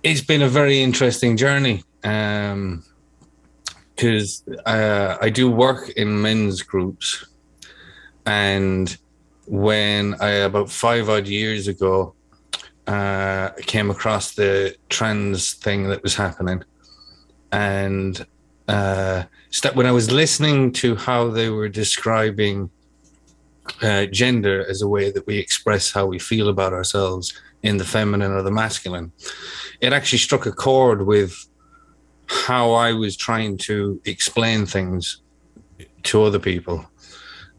It's been a very interesting journey because I do work in men's groups, and when I about 5 odd years ago I came across the trans thing that was happening, and when I was listening to how they were describing gender as a way that we express how we feel about ourselves in the feminine or the masculine, it actually struck a chord with how I was trying to explain things to other people.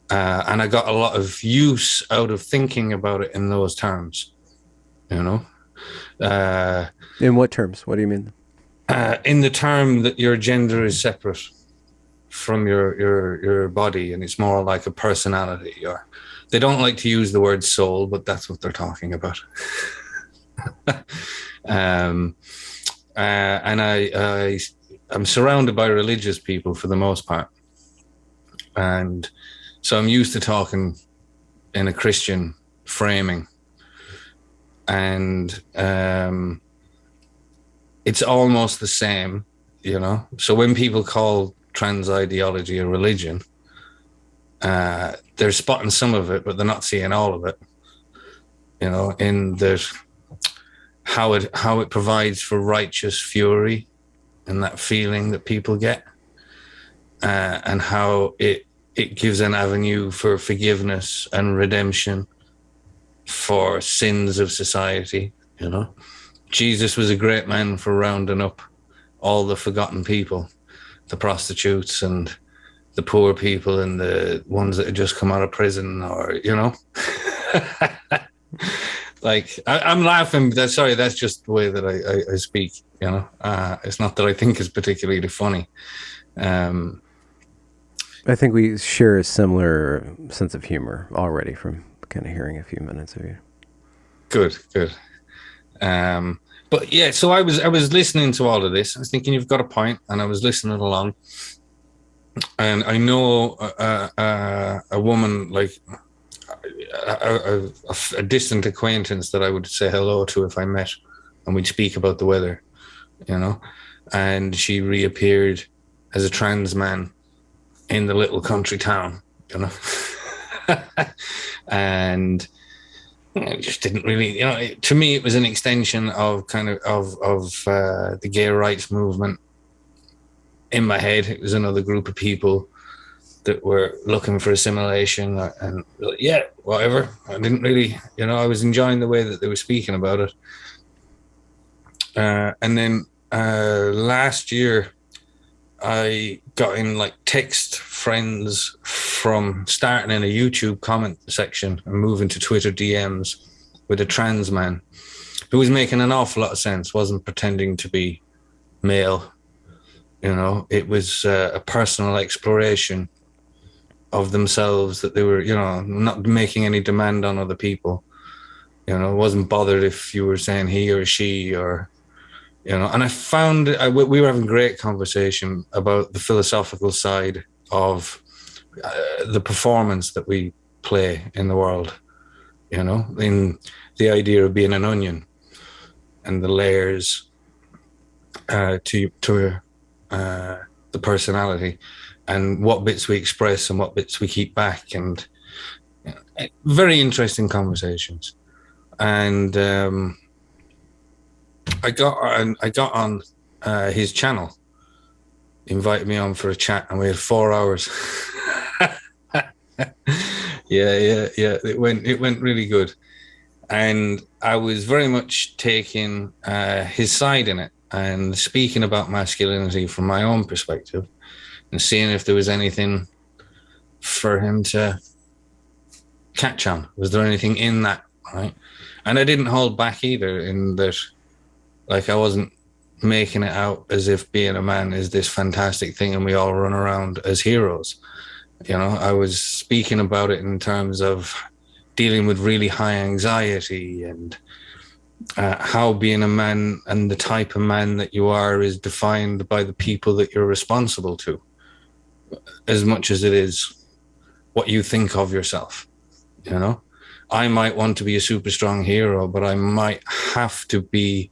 And I got a lot of use out of thinking about it in those terms, you know. In what terms? What do you mean? In the term that your gender is separate from your body, and it's more like a personality. Or they don't like to use the word soul, but that's what they're talking about. um, and I'm surrounded by religious people for the most part, and so I'm used to talking in a Christian framing, and it's almost the same, you know. So when people call trans ideology a religion, they're spotting some of it, but they're not seeing all of it. You know, in that how it provides for righteous fury and that feeling that people get, and how it gives an avenue for forgiveness and redemption for sins of society. You know, Jesus was a great man for rounding up all the forgotten people, the prostitutes and the poor people and the ones that had just come out of prison, or, you know. Like, I'm laughing, but sorry, that's just the way that I speak, you know. It's not that I think it's particularly funny. I think we share a similar sense of humor already from kind of hearing a few minutes of you. Good. But yeah, so I was listening to all of this. I was thinking, you've got a point, and I was listening along. And I know a woman, like a distant acquaintance that I would say hello to if I met, and we'd speak about the weather, you know. And she reappeared as a trans man in the little country town, you know. And it just didn't really, you know, to me it was an extension of kind of the gay rights movement. In my head, it was another group of people that were looking for assimilation, and yeah, whatever. I didn't really, you know, I was enjoying the way that they were speaking about it. And then last year, I got in like text friends from starting in a YouTube comment section and moving to Twitter DMs with a trans man who was making an awful lot of sense, wasn't pretending to be male. You know, it was a personal exploration of themselves, that they were, you know, not making any demand on other people. You know, wasn't bothered if you were saying he or she, or, you know. And I found we were having great conversation about the philosophical side of the performance that we play in the world, you know, in the idea of being an onion and the layers to the personality, and what bits we express and what bits we keep back, and, you know, very interesting conversations. And I got on his channel, invited me on for a chat, and we had 4 hours. yeah. It went really good, and I was very much taking his side in it and speaking about masculinity from my own perspective, and seeing if there was anything for him to catch on. Was there anything in that, right? And I didn't hold back either, in that, like, I wasn't making it out as if being a man is this fantastic thing and we all run around as heroes. You know, I was speaking about it in terms of dealing with really high anxiety, and how being a man and the type of man that you are is defined by the people that you're responsible to, as much as it is what you think of yourself. You know, I might want to be a super strong hero, but I might have to be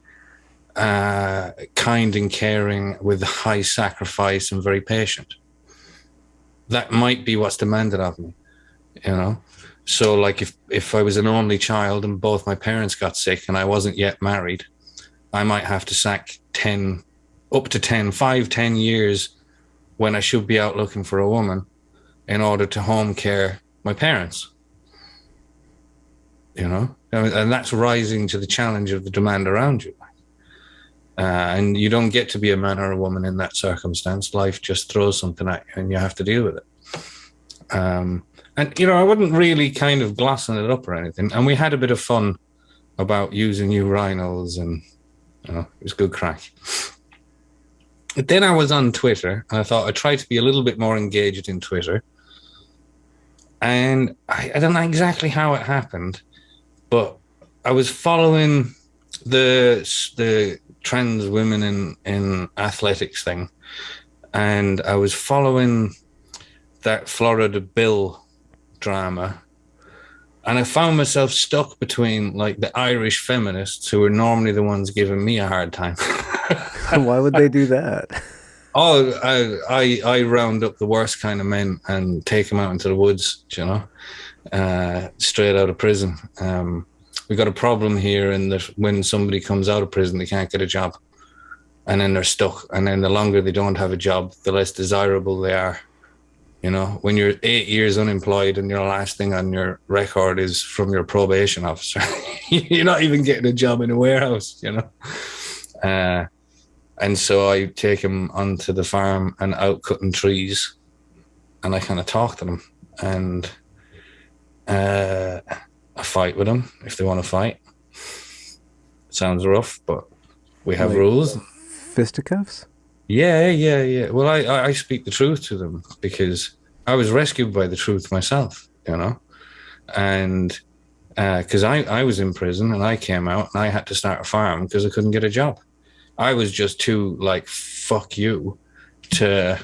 kind and caring with high sacrifice and very patient. That might be what's demanded of me, you know? So like if I was an only child and both my parents got sick and I wasn't yet married, I might have to sack 10, up to 10, 5, 10 years when I should be out looking for a woman in order to home care my parents, you know? And that's rising to the challenge of the demand around you. And you don't get to be a man or a woman in that circumstance. Life just throws something at you and you have to deal with it. And, you know, I wouldn't really kind of glossing it up or anything. And we had a bit of fun about using new rhinos and, you know, it was good crack. But then I was on Twitter and I thought I'd try to be a little bit more engaged in Twitter. And I don't know exactly how it happened, but I was following the trans women in athletics thing. And I was following that Florida Bill drama. And I found myself stuck between like the Irish feminists who were normally the ones giving me a hard time. Why would they do that? Oh, I round up the worst kind of men and take them out into the woods, you know, straight out of prison. We got a problem here in that when somebody comes out of prison, they can't get a job. And then they're stuck. And then the longer they don't have a job, the less desirable they are. You know, when you're 8 years unemployed and your last thing on your record is from your probation officer, you're not even getting a job in a warehouse, you know. And so I take him onto the farm and out cutting trees, and I kind of talk to them, and I fight with them if they want to fight. Sounds rough, but we have Like rules. fisticuffs? Yeah. Well, I speak the truth to them because I was rescued by the truth myself, you know, and because I was in prison and I came out and I had to start a farm because I couldn't get a job. I was just too like, fuck you to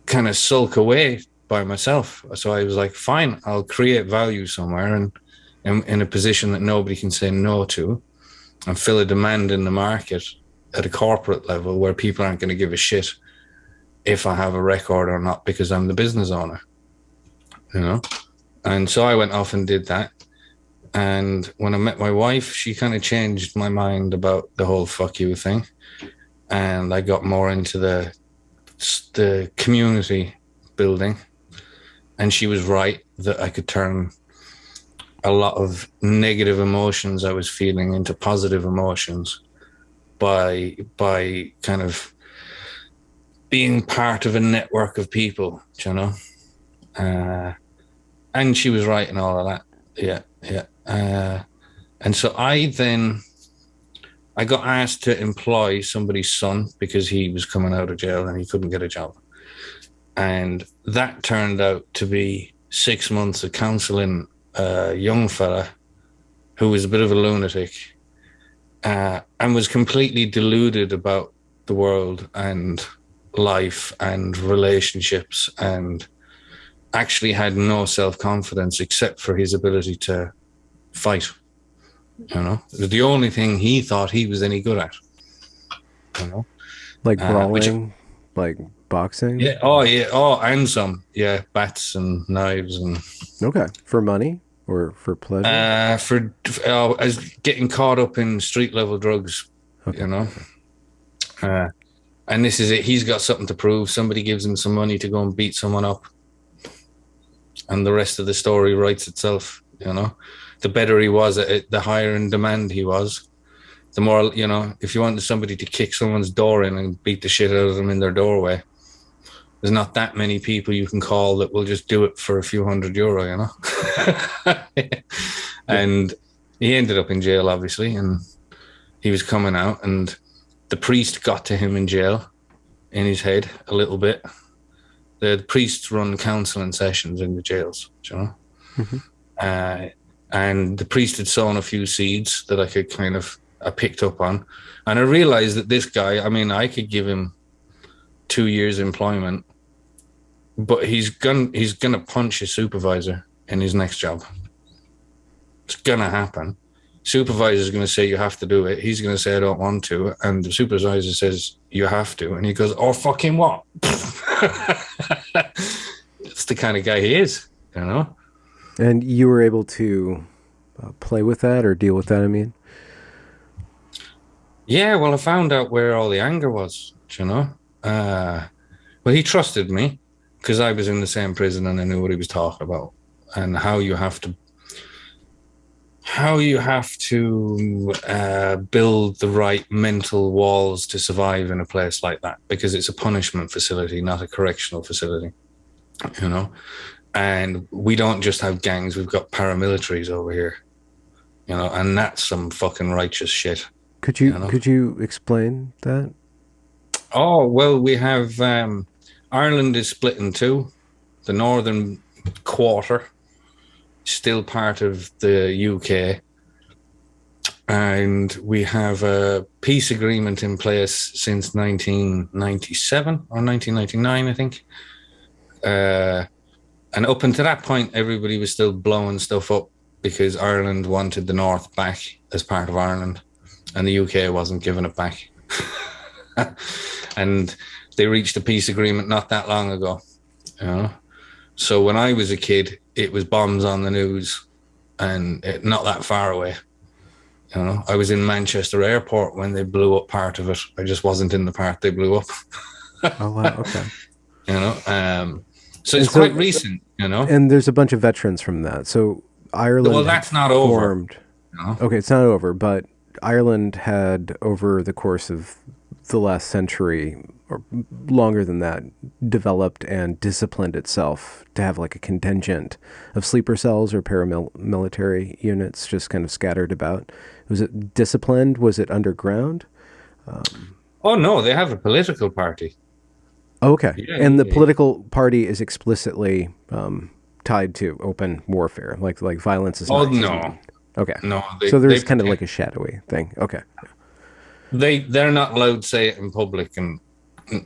kind of sulk away by myself. So I was like, fine, I'll create value somewhere and in a position that nobody can say no to and fill a demand in the market at a corporate level where people aren't going to give a shit if I have a record or not because I'm the business owner, you know? And so I went off and did that. And when I met my wife, she kind of changed my mind about the whole fuck you thing. And I got more into the community building. And she was right that I could turn a lot of negative emotions I was feeling into positive emotions by kind of being part of a network of people, you know. And she was right in all of that. Yeah. And so I got asked to employ somebody's son because he was coming out of jail and he couldn't get a job. And that turned out to be 6 months of counseling a young fella who was a bit of a lunatic and was completely deluded about the world and life and relationships and actually had no self-confidence except for his ability to fight. You know, it was the only thing he thought he was any good at. You know, Like brawling, like boxing? yeah, and some, yeah, bats and knives and Okay. For money or for pleasure? for as getting caught up in street level drugs. Okay. You know, and this is it. He's got something to prove. Somebody gives him some money to go and beat someone up, and the rest of the story writes itself. You know, the better he was at it, the higher in demand he was. The more, you know, if you wanted somebody to kick someone's door in and beat the shit out of them in their doorway, there's not that many people you can call that will just do it for a few €100, you know. And he ended up in jail, obviously, and he was coming out, and the priest got to him in jail in his head a little bit. The priests run counseling sessions in the jails, you know. Mm-hmm. And the priest had sown a few seeds that I picked up on. And I realized that this guy, I mean, I could give him 2 years employment, but he's gonna punch his supervisor in his next job. It's gonna happen. Supervisor is going to say you have to do it. He's going to say I don't want to, and the supervisor says you have to, and he goes, "Oh fucking what?" It's the kind of guy he is, you know. And you were able to play with that or deal with that, I mean? Yeah, well, I found out where all the anger was, you know. Well, he trusted me because I was in the same prison and I knew what he was talking about and how you have to build the right mental walls to survive in a place like that, because it's a punishment facility, not a correctional facility, you know. And we don't just have gangs; we've got paramilitaries over here, you know, and that's some fucking righteous shit. Could You you know? could you explain that? Oh well, we have Ireland is split in two. The northern quarter still part of the UK, and we have a peace agreement in place since 1997 or 1999, I think. And up until that point, everybody was still blowing stuff up because Ireland wanted the North back as part of Ireland, and the UK wasn't giving it back. And they reached a peace agreement not that long ago, you know. So when I was a kid, it was bombs on the news, and not that far away. You know, I was in Manchester Airport when they blew up part of it. I just wasn't in the part they blew up. Oh wow, okay. You know, so And it's so quite recent. You know, and there's a bunch of veterans from that. So well, Ireland had that's not over. formed. You know? Okay, it's not over, but Ireland had, over the course of the last century, or longer than that, developed and disciplined itself to have like a contingent of sleeper cells or paramilitary units just kind of scattered about. Was it disciplined? Was it underground? Oh no, they have a political party. Okay. Yeah, And the yeah, yeah. political party is explicitly tied to open warfare. Like violence is Oh not no, seen. Okay. no, So they there's kind of pretend like a shadowy thing. Okay. they're not allowed to say it in public, and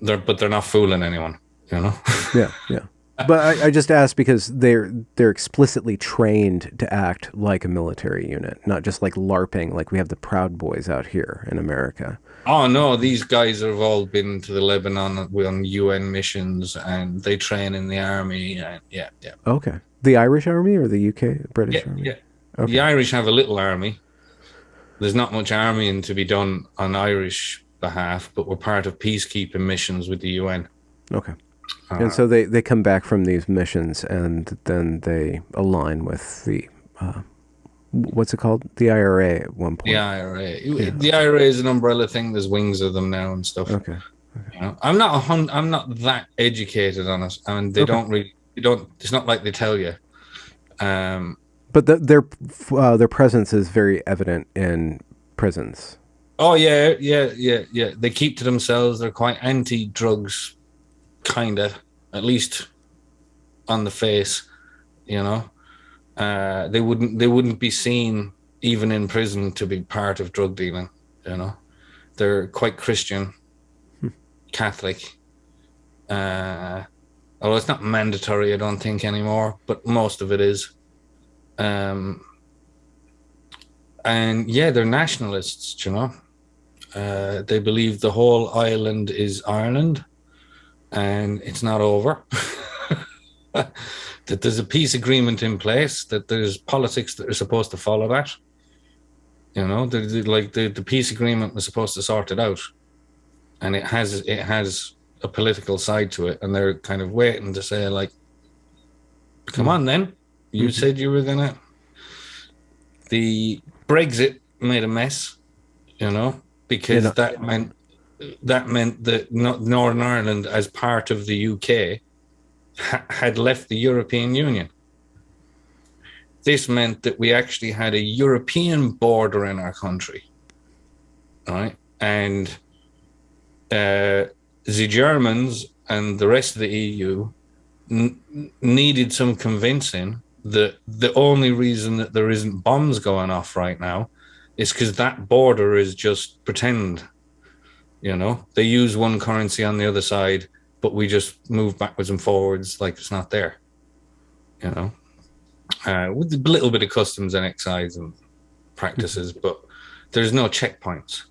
they're not fooling anyone. You know. Yeah, yeah. But I just asked because they're explicitly trained to act like a military unit, not just like LARPing, like we have the Proud Boys out here in America. Oh no, these guys have all been to the Lebanon on UN missions, and they train in the army. And yeah, yeah, Okay. The Irish Army or the UK yeah, British Army? yeah. The Okay. Irish have a little army. There's not much armying to be done on Irish behalf, but we're part of peacekeeping missions with the UN. Okay. And Uh, so they come back from these missions and then they align with the what's it called? The IRA at one the point. IRA, Yeah. the IRA is an umbrella thing. There's wings of them now and stuff. Okay. You know, I'm not that educated on it. I mean, they Okay. don't really, they don't. It's not like they tell you. Um, But their presence is very evident in prisons. oh yeah, yeah, yeah, yeah. They keep to themselves. They're quite anti-drugs, kind of, at least on the face. You know, they wouldn't be seen even in prison to be part of drug dealing. You know, they're quite Christian, Catholic. Uh, Although it's not mandatory, I don't think anymore, but most of it is. Um, and yeah, they're nationalists. You know, they believe the whole island is Ireland, and it's not over. That there's a peace agreement in place, that there's politics that are supposed to follow that. You know, the peace agreement was supposed to sort it out, and it has a political side to it, and they're kind of waiting to say like, "Come on, then, you Mm-hmm. said you were gonna." The Brexit made a mess, you know, And because that meant that Northern Ireland, as part of the UK, had left the European Union. This meant that we actually had a European border in our country, right? And the Germans and the rest of the EU needed some convincing that the only reason that there isn't bombs going off right now is because that border is just pretend. You know, they use one currency on the other side, but we just move backwards and forwards like it's not there. You know, with a little bit of customs and excise and practices, but there's no checkpoints.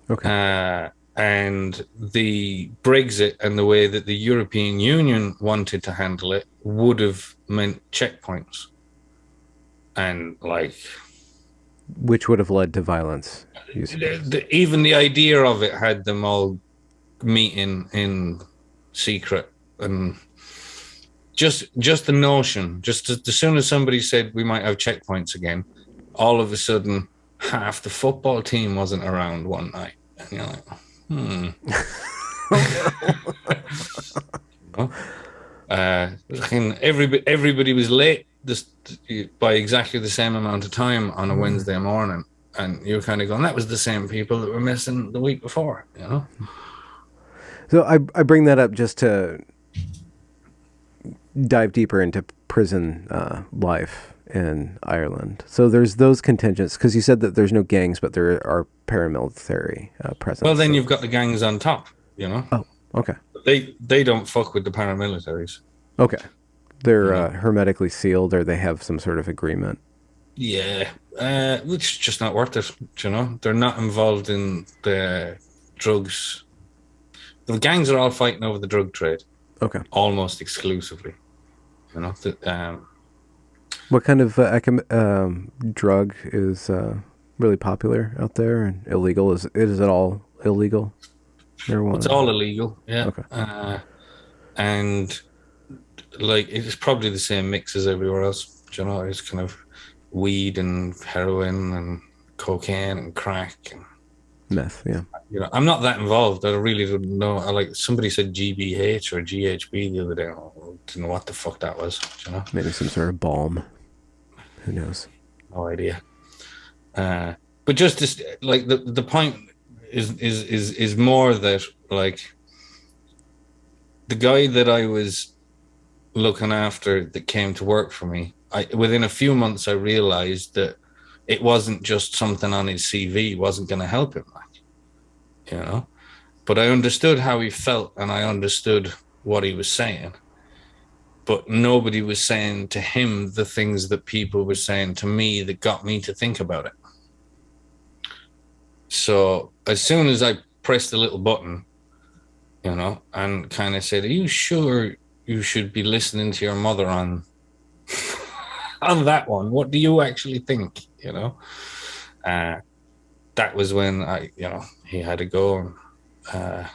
Okay. And the Brexit and the way that the European Union wanted to handle it would have meant checkpoints. And like, Which would have led to violence, you suppose? even the idea of it had them all meeting in secret, and just the notion, just as soon as somebody said we might have checkpoints again, all of a sudden half the football team wasn't around one night, and you're like, hmm. You everybody was late this by exactly the same amount of time on a Wednesday morning, and you're kind of going, that was the same people that were missing the week before, you know. So I bring that up just to dive deeper into prison life in Ireland. So there's those contingents, because you said that there's no gangs, but there are paramilitary presence. Well, then so. you've got the gangs on top, you know. Oh, okay. They don't fuck with the paramilitaries. Okay. They're You know? Hermetically sealed, or they have some sort of agreement. Yeah, it's just not worth it. You know, they're not involved in the drugs. The gangs are all fighting over the drug trade. Okay. Almost exclusively. You know, what kind of drug is really popular out there and illegal? Is it all illegal? Marijuana? it's all illegal. Yeah. Okay. And like it's probably the same mix as everywhere else. You know, it's kind of weed and heroin and cocaine and crack and meth. Yeah. You know, I'm not that involved. I really don't know. Like somebody said GBH or GHB the other day. I didn't know what the fuck that was. You know, maybe some sort of balm. Who knows? No idea. But just this, like the point is more that like the guy that I was looking after that came to work for me, within a few months I realized that it wasn't just something on his CV wasn't going to help him, like, you know. But I understood how he felt and I understood what he was saying. But nobody was saying to him the things that people were saying to me that got me to think about it. So as soon as I pressed the little button, you know, and kind of said, are you sure you should be listening to your mother on on that one? What do you actually think? You know, that was when he had to go. And,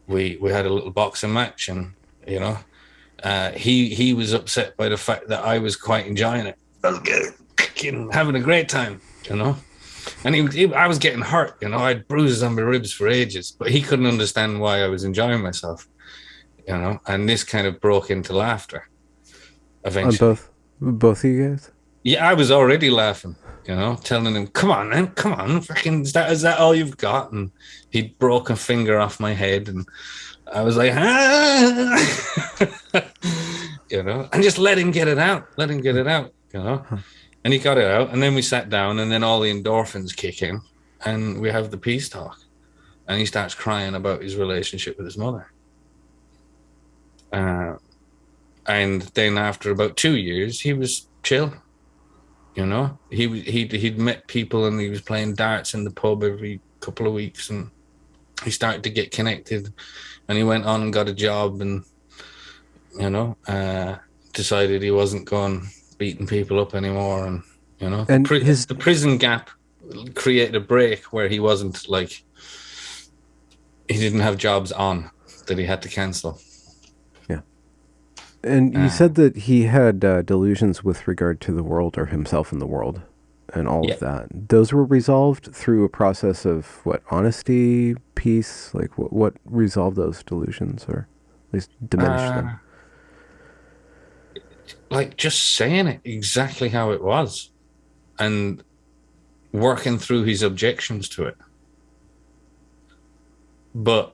we had a little boxing match, and you know, he was upset by the fact that I was quite enjoying it. I was having a great time, you know. And I was getting hurt, you know. I had bruises on my ribs for ages, but he couldn't understand why I was enjoying myself, you know. And this kind of broke into laughter eventually. On both of you guys? Yeah, I was already laughing, you know, telling him, "Come on, man, come on, fucking, is that all you've got?" And he'd broke a finger off my head, and I was like, you know, and just let him get it out, you know. And he got it out, and then we sat down, and then all the endorphins kick in, and we have the peace talk. And he starts crying about his relationship with his mother. And then after about 2 years, he was chill. You know, he'd met people, and he was playing darts in the pub every couple of weeks, and he started to get connected. And he went on and got a job, and you know, decided he wasn't going beating people up anymore, and you know, and the prison gap created a break where he wasn't like, he didn't have jobs on that he had to cancel. Yeah. And you said that he had delusions with regard to the world, or himself in the world, and all of that. Those were resolved through a process of what, honesty, peace? Like what resolved those delusions, or at least diminished them? Like just saying it exactly how it was, and working through his objections to it. But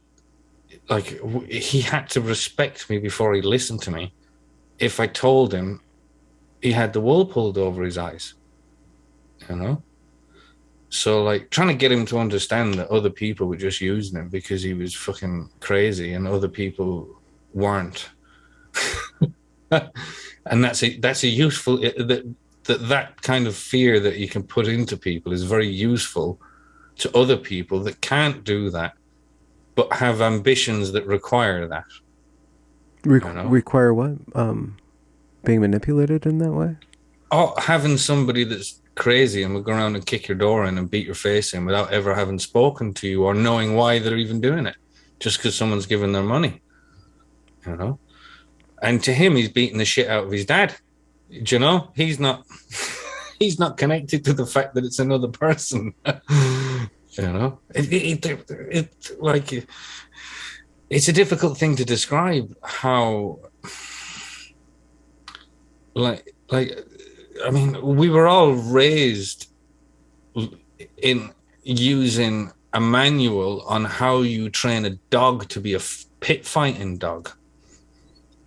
like he had to respect me before he listened to me. If I told him he had the wool pulled over his eyes, you know? So like trying to get him to understand that other people were just using him because he was fucking crazy and other people weren't. And that's a useful, that kind of fear that you can put into people is very useful to other people that can't do that, but have ambitions that require that. Require what? Being manipulated in that way? Oh, having somebody that's crazy and will go around and kick your door in and beat your face in without ever having spoken to you or knowing why they're even doing it, just because someone's given their money. And to him, he's beating the shit out of his dad. He's not he's not connected to the fact that it's another person. It's a difficult thing to describe how we were all raised in using a manual on how you train a dog to be a pit fighting dog.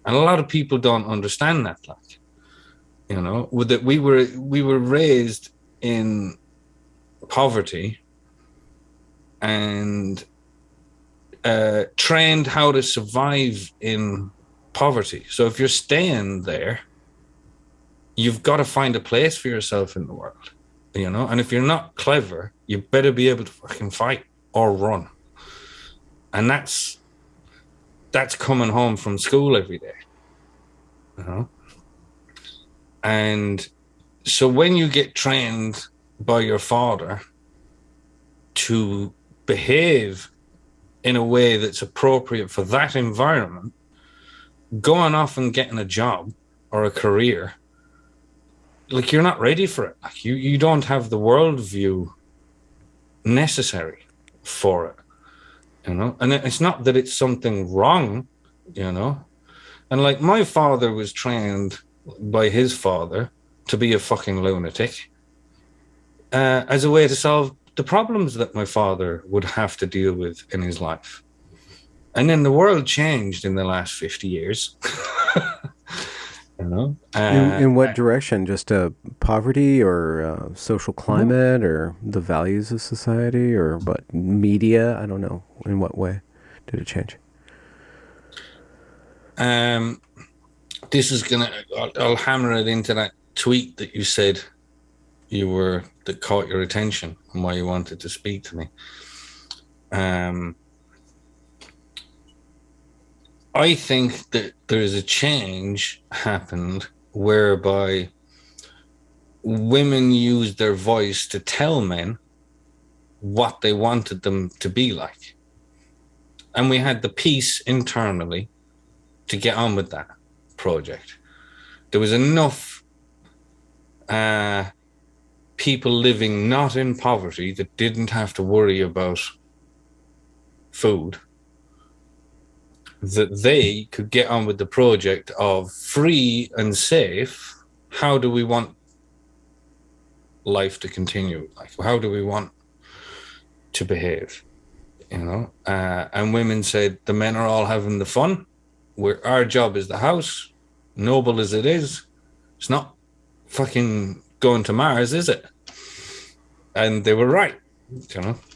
And a lot of people don't understand that, that we were raised in poverty and trained how to survive in poverty. So if you're staying there, you've got to find a place for yourself in the world, and if you're not clever, you better be able to fucking fight or run. And that's coming home from school every day, and so when you get trained by your father to behave in a way that's appropriate for that environment, going off and getting a job or a career, you're not ready for it. You don't have the worldview necessary for it, and it's not that it's something wrong, and my father was trained by his father to be a fucking lunatic as a way to solve the problems that my father would have to deal with in his life. And then the world changed in the last 50 years. In what direction? Just poverty or social climate or the values of society or what? Media? I don't know. In what way did it change? I'll hammer it into that tweet that you said that caught your attention and why you wanted to speak to me. I think that there is a change happened whereby women used their voice to tell men what they wanted them to be like. And we had the peace internally to get on with that project. There was enough people living not in poverty that didn't have to worry about food, that they could get on with the project of free and safe. How do we want life to continue? How do we want to behave? And women said, the men are all having the fun. Our job is the house, noble as it is. It's not fucking going to Mars, is it? And they were right.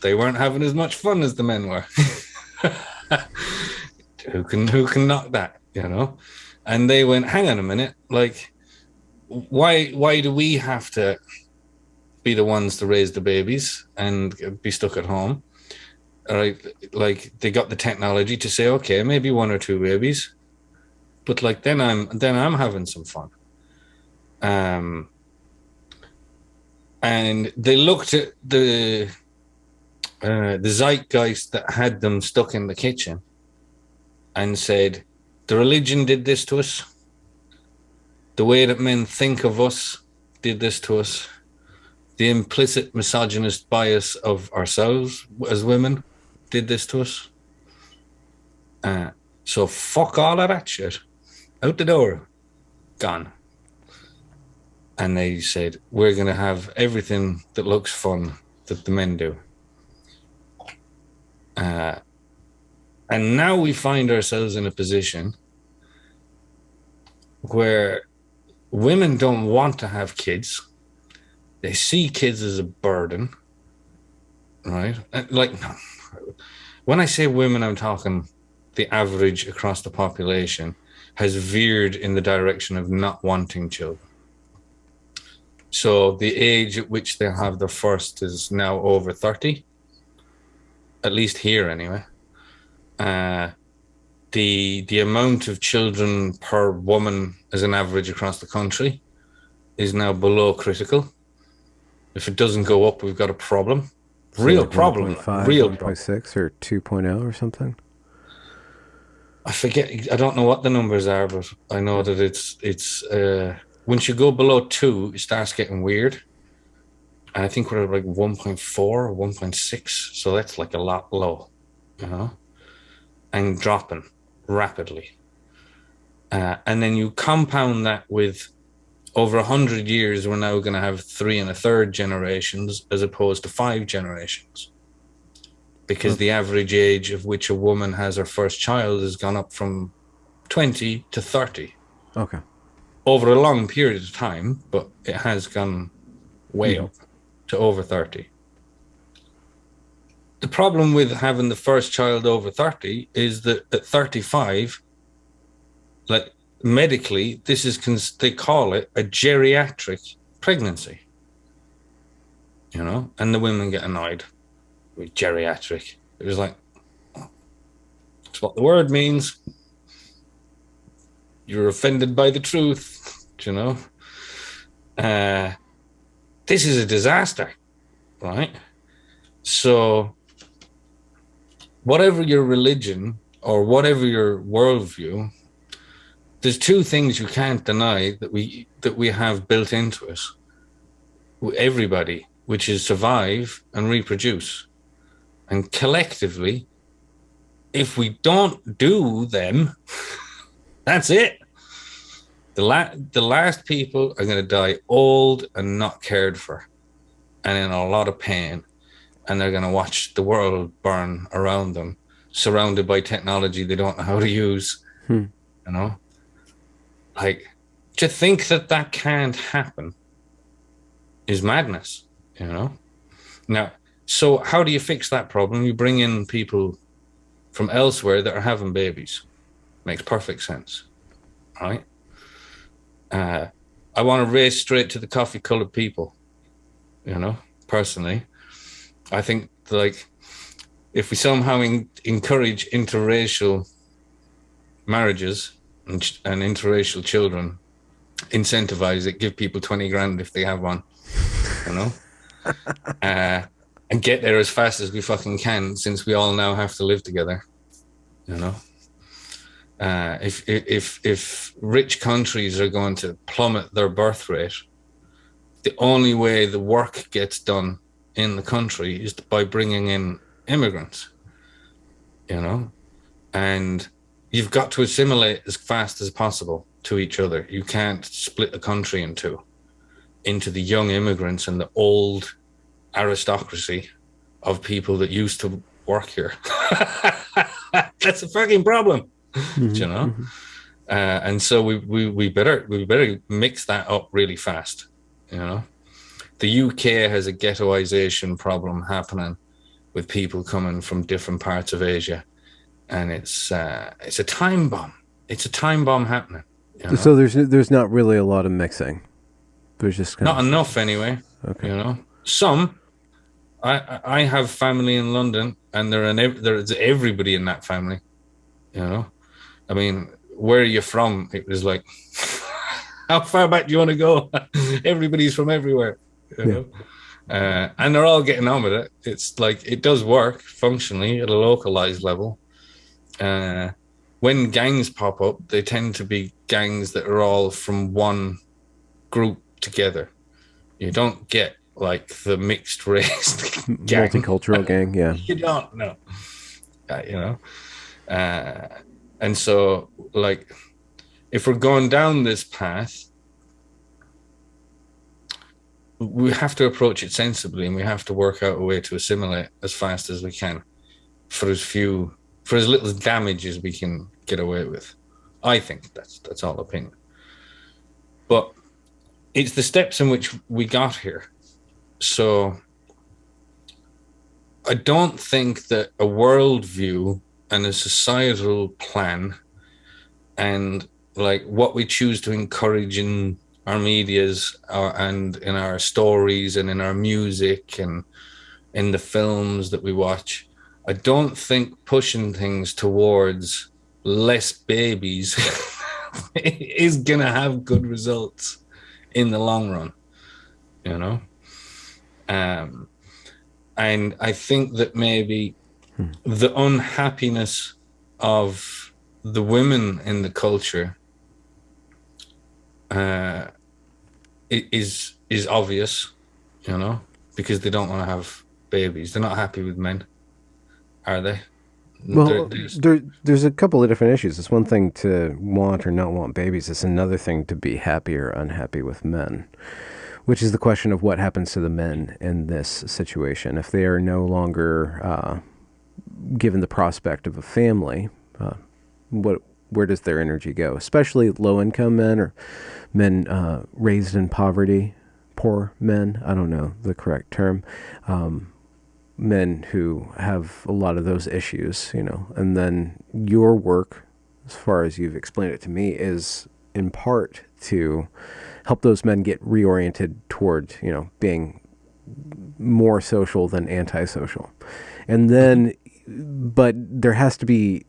They weren't having as much fun as the men were. Who can knock that? And they went, hang on a minute, why do we have to be the ones to raise the babies and be stuck at home? All right, they got the technology to say, okay, maybe 1 or 2 babies, but then I'm having some fun. And they looked at the zeitgeist that had them stuck in the kitchen and said, the religion did this to us. The way that men think of us did this to us. The implicit misogynist bias of ourselves as women did this to us. So fuck all of that shit. Out the door. Gone. And they said, we're going to have everything that looks fun that the men do. And now we find ourselves in a position where women don't want to have kids. They see kids as a burden, right? When I say women, I'm talking the average across the population has veered in the direction of not wanting children. So the age at which they have their first is now over 30, at least here anyway. Uh, the amount of children per woman as an average across the country is now below critical. If it doesn't go up, we've got a problem. So Real like problem. 1.5, Real problem. 1.6, or 2.0 or something? I forget. I don't know what the numbers are, but I know that it's once you go below 2, it starts getting weird. And I think we're at like 1.4 or 1.6, so that's like a lot low, you know, and dropping rapidly. And then you compound that with over 100 years, we're now going to have 3 1/3 generations as opposed to 5 generations, because the average age of which a woman has her first child has gone up from 20 to 30 Okay. over a long period of time, but it has gone way up to over 30. The problem with having the first child over 30 is that at 35, like medically, this is, they call it a geriatric pregnancy, you know, and the women get annoyed with geriatric. It was like, it's what the word means. You're offended by the truth, you know. This is a disaster, right? So whatever your religion or whatever your worldview, there's 2 things you can't deny that we have built into us, everybody, which is survive and reproduce. And collectively, if we don't do them, that's it. The last people are going to die old and not cared for and in a lot of pain. And they're going to watch the world burn around them, surrounded by technology they don't know how to use, you know? Like, to think that that can't happen is madness, you know? Now, so how do you fix that problem? You bring in people from elsewhere that are having babies. Makes perfect sense, right? I want to race straight to the coffee-colored people, you know, personally. I think, like, if we somehow encourage interracial marriages and interracial children, incentivize it, give people 20 grand if they have one, you know, and get there as fast as we fucking can, since we all now have to live together, you know. If rich countries are going to plummet their birth rate, the only way the work gets done in the country is by bringing in immigrants, you know, and you've got to assimilate as fast as possible to each other. You can't split the country in 2, into the young immigrants and the old aristocracy of people that used to work here. That's a fucking problem, you know. And so we better mix that up really fast, you know. The UK has a ghettoization problem happening with people coming from different parts of Asia, and it's a time bomb. It's a time bomb happening. You know? So there's not really a lot of mixing. There's just not enough anyway. Okay. You know, some. I have family in London, and there's everybody in that family. You know, I mean, where are you from? It was like, how far back do you want to go? Everybody's from everywhere. You know? And they're all getting on with it. It's like, it does work functionally at a localized level. When gangs pop up, they tend to be gangs that are all from one group together. You don't get like the mixed race gang. Multicultural gang, yeah. You don't know, you know. And so, like, if we're going down this path, we have to approach it sensibly, and we have to work out a way to assimilate as fast as we can for as little damage as we can get away with. I think that's all opinion. But it's the steps in which we got here. So I don't think that a worldview and a societal plan and like what we choose to encourage in our medias, and in our stories and in our music and in the films that we watch. I don't think pushing things towards less babies is going to have good results in the long run, you know? Um, and I think that maybe the unhappiness of the women in the culture uh, is obvious, you know, because they don't want to have babies. They're not happy with men, are they? Well, there's a couple of different issues. It's one thing to want or not want babies. It's another thing to be happy or unhappy with men, which is the question of what happens to the men in this situation. If they are no longer given the prospect of a family, where does their energy go? Especially low-income men or men raised in poverty, poor men. I don't know the correct term. Men who have a lot of those issues, you know. And then your work, as far as you've explained it to me, is in part to help those men get reoriented toward, you know, being more social than antisocial. And then, but there has to be,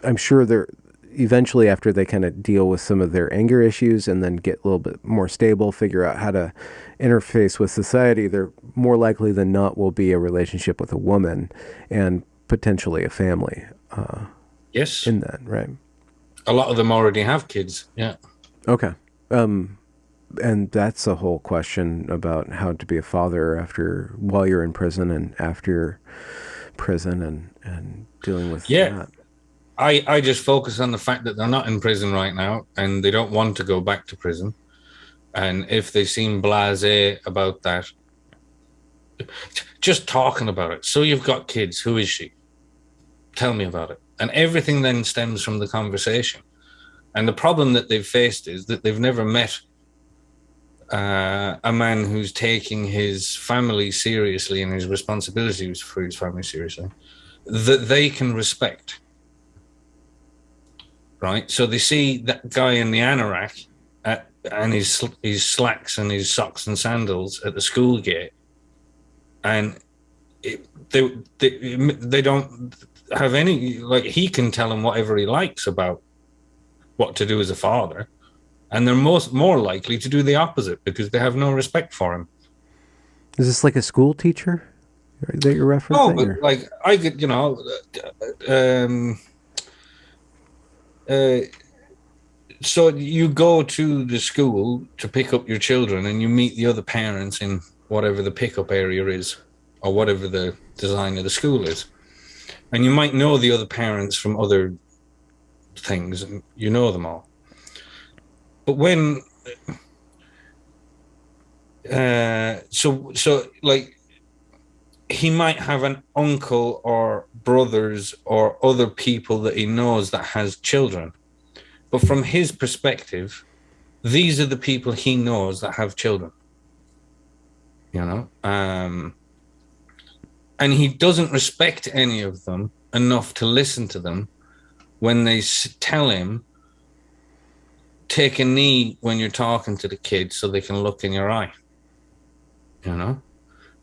I'm sure there, eventually after they kind of deal with some of their anger issues and then get a little bit more stable, figure out how to interface with society, they're more likely than not will be a relationship with a woman and potentially a family yes, in that, right? a lot of them already have kids. Yeah. Okay. And that's a whole question about how to be a father after, while you're in prison and after prison and dealing with Yeah. that. I just focus on the fact that they're not in prison right now and they don't want to go back to prison. And if they seem blasé about that, just talking about it. So you've got kids. Who is she? Tell me about it. And everything then stems from the conversation. And the problem that they've faced is that they've never met a man who's taking his family seriously and his responsibilities for his family seriously, that they can respect. Right? So they see that guy in the anorak and his slacks and his socks and sandals at the school gate, and they don't have any, like, he can tell him whatever he likes about what to do as a father, and they're more likely to do the opposite because they have no respect for him. Is this like a school teacher that you're No, referencing? but Or? like I could, um, uh, so you go to the school to pick up your children and you meet the other parents in whatever the pickup area is or whatever the design of the school is. And you might know the other parents from other things and you know them all. But when, so like, he might have an uncle or brothers or other people that he knows that has children. But from his perspective, these are the people he knows that have children, you know? And he doesn't respect any of them enough to listen to them when they tell him, take a knee when you're talking to the kids so they can look in your eye. You know,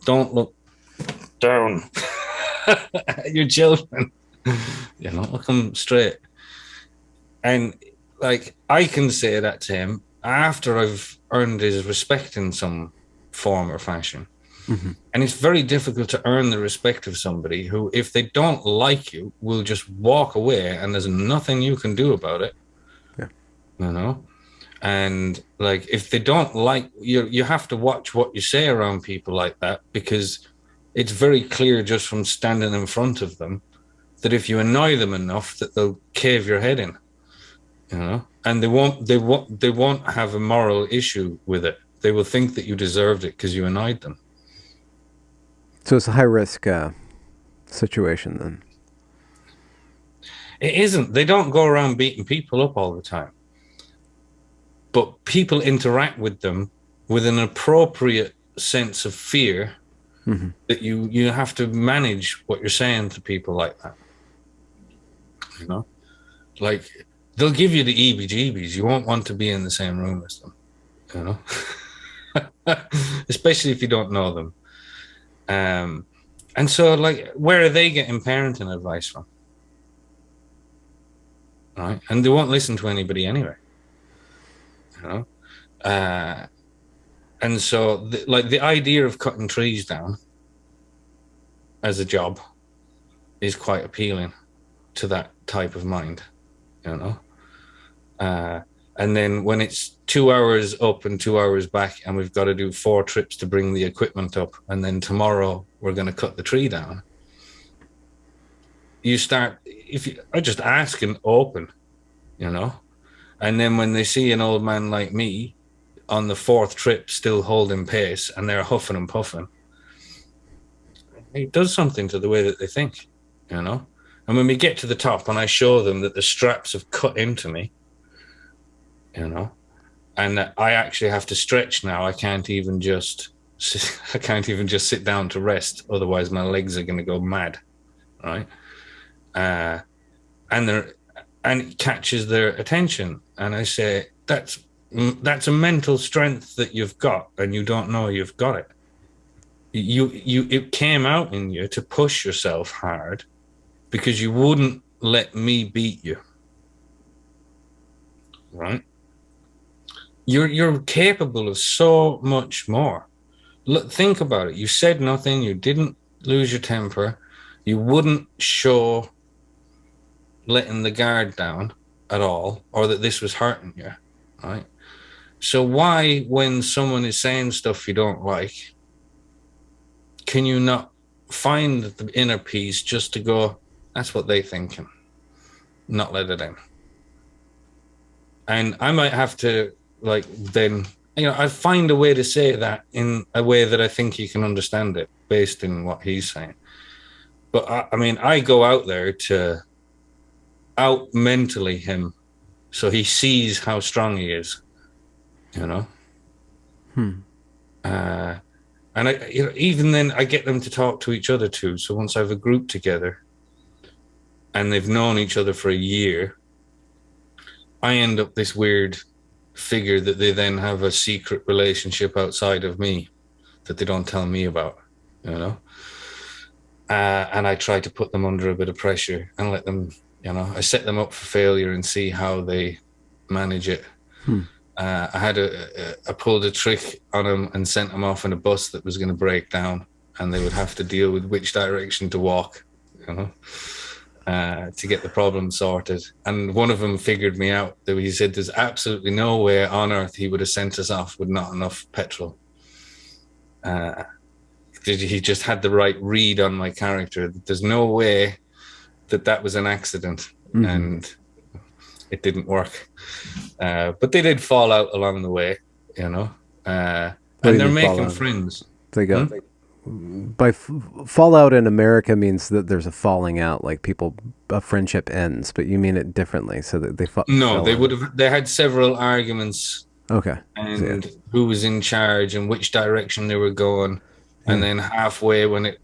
don't look down at your children. You know, look them straight. And like, I can say that to him after I've earned his respect in some form or fashion. Mm-hmm. And it's very difficult to earn the respect of somebody who, if they don't like you, will just walk away and there's nothing you can do about it. Yeah. You know? And like, if they don't like you, you have to watch what you say around people like that, because it's very clear just from standing in front of them that if you annoy them enough, that they'll cave your head in. You know, and they won't have a moral issue with it. They will think that you deserved it because you annoyed them. So it's a high risk situation then. It isn't. They don't go around beating people up all the time. But people interact with them with an appropriate sense of fear, mm-hmm. that you have to manage what you're saying to people like that. You know, like, they'll give you the EBGBs. You won't want to be in the same room as them. you know, especially if you don't know them. And so, like, where are they getting parenting advice from? Right. And they won't listen to anybody anyway, you know. Uh, and so, like, the idea of cutting trees down as a job is quite appealing to that type of mind, you know. Uh, and then when it's 2 hours up and 2 hours back, and we've got to do 4 trips to bring the equipment up, and then tomorrow we're going to cut the tree down. You start, if you are just asking open, you know, and then when they see an old man like me on the 4th trip still holding pace and they're huffing and puffing, it does something to the way that they think, you know. And when we get to the top and I show them that the straps have cut into me, you know, and that I actually have to stretch now, I can't even just sit down to rest, otherwise my legs are going to go mad, right? And it catches their attention, and I say that's a mental strength that you've got, and you don't know you've got it. It came out in you to push yourself hard because you wouldn't let me beat you, right? You're capable of so much more. Look, think about it. You said nothing. You didn't lose your temper. You wouldn't show letting the guard down at all, or that this was hurting you, right? So why, when someone is saying stuff you don't like, can you not find the inner peace just to go, that's what they're thinking, not let it in? And I might have to, like, then, I find a way to say that in a way that I think he can understand it based in what he's saying. But I go out there to out mentally him so he sees how strong he is, you know. And even then I get them to talk to each other too. So once I have a group together and they've known each other for a year, I end up this weird figure that they then have a secret relationship outside of me that they don't tell me about, you know. And I try to put them under a bit of pressure and let them, I set them up for failure and see how they manage it. I pulled a trick on them and sent them off in a bus that was going to break down, and they would have to deal with which direction to walk, to get the problem sorted. And one of them figured me out. That he said there's absolutely no way on earth he would have sent us off with not enough petrol. He just had the right read on my character. There's no way that was an accident, and it didn't work. But they did fall out along the way, and they're making friends. They go by fallout in America means that there's a falling out, like a friendship ends, but you mean it differently, so that they no, they had several arguments. Okay. And who was in charge and which direction they were going. And then halfway, when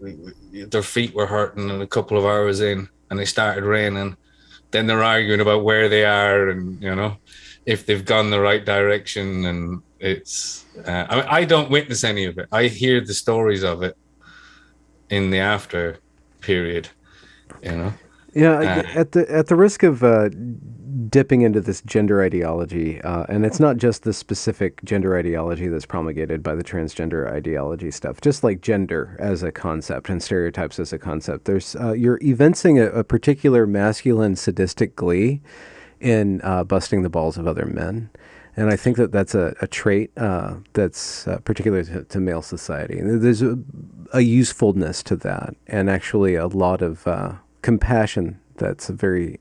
their feet were hurting and a couple of hours in and it started raining, then they're arguing about where they are and, if they've gone the right direction. And it's, I don't witness any of it. I hear the stories of it in the after period, Yeah, at the risk of dipping into this gender ideology, and it's not just the specific gender ideology that's promulgated by the transgender ideology stuff, just like gender as a concept and stereotypes as a concept. There's you're evincing a particular masculine sadistic glee in busting the balls of other men. And I think that's a trait that's particular to male society. And there's a usefulness to that, and actually a lot of compassion that's very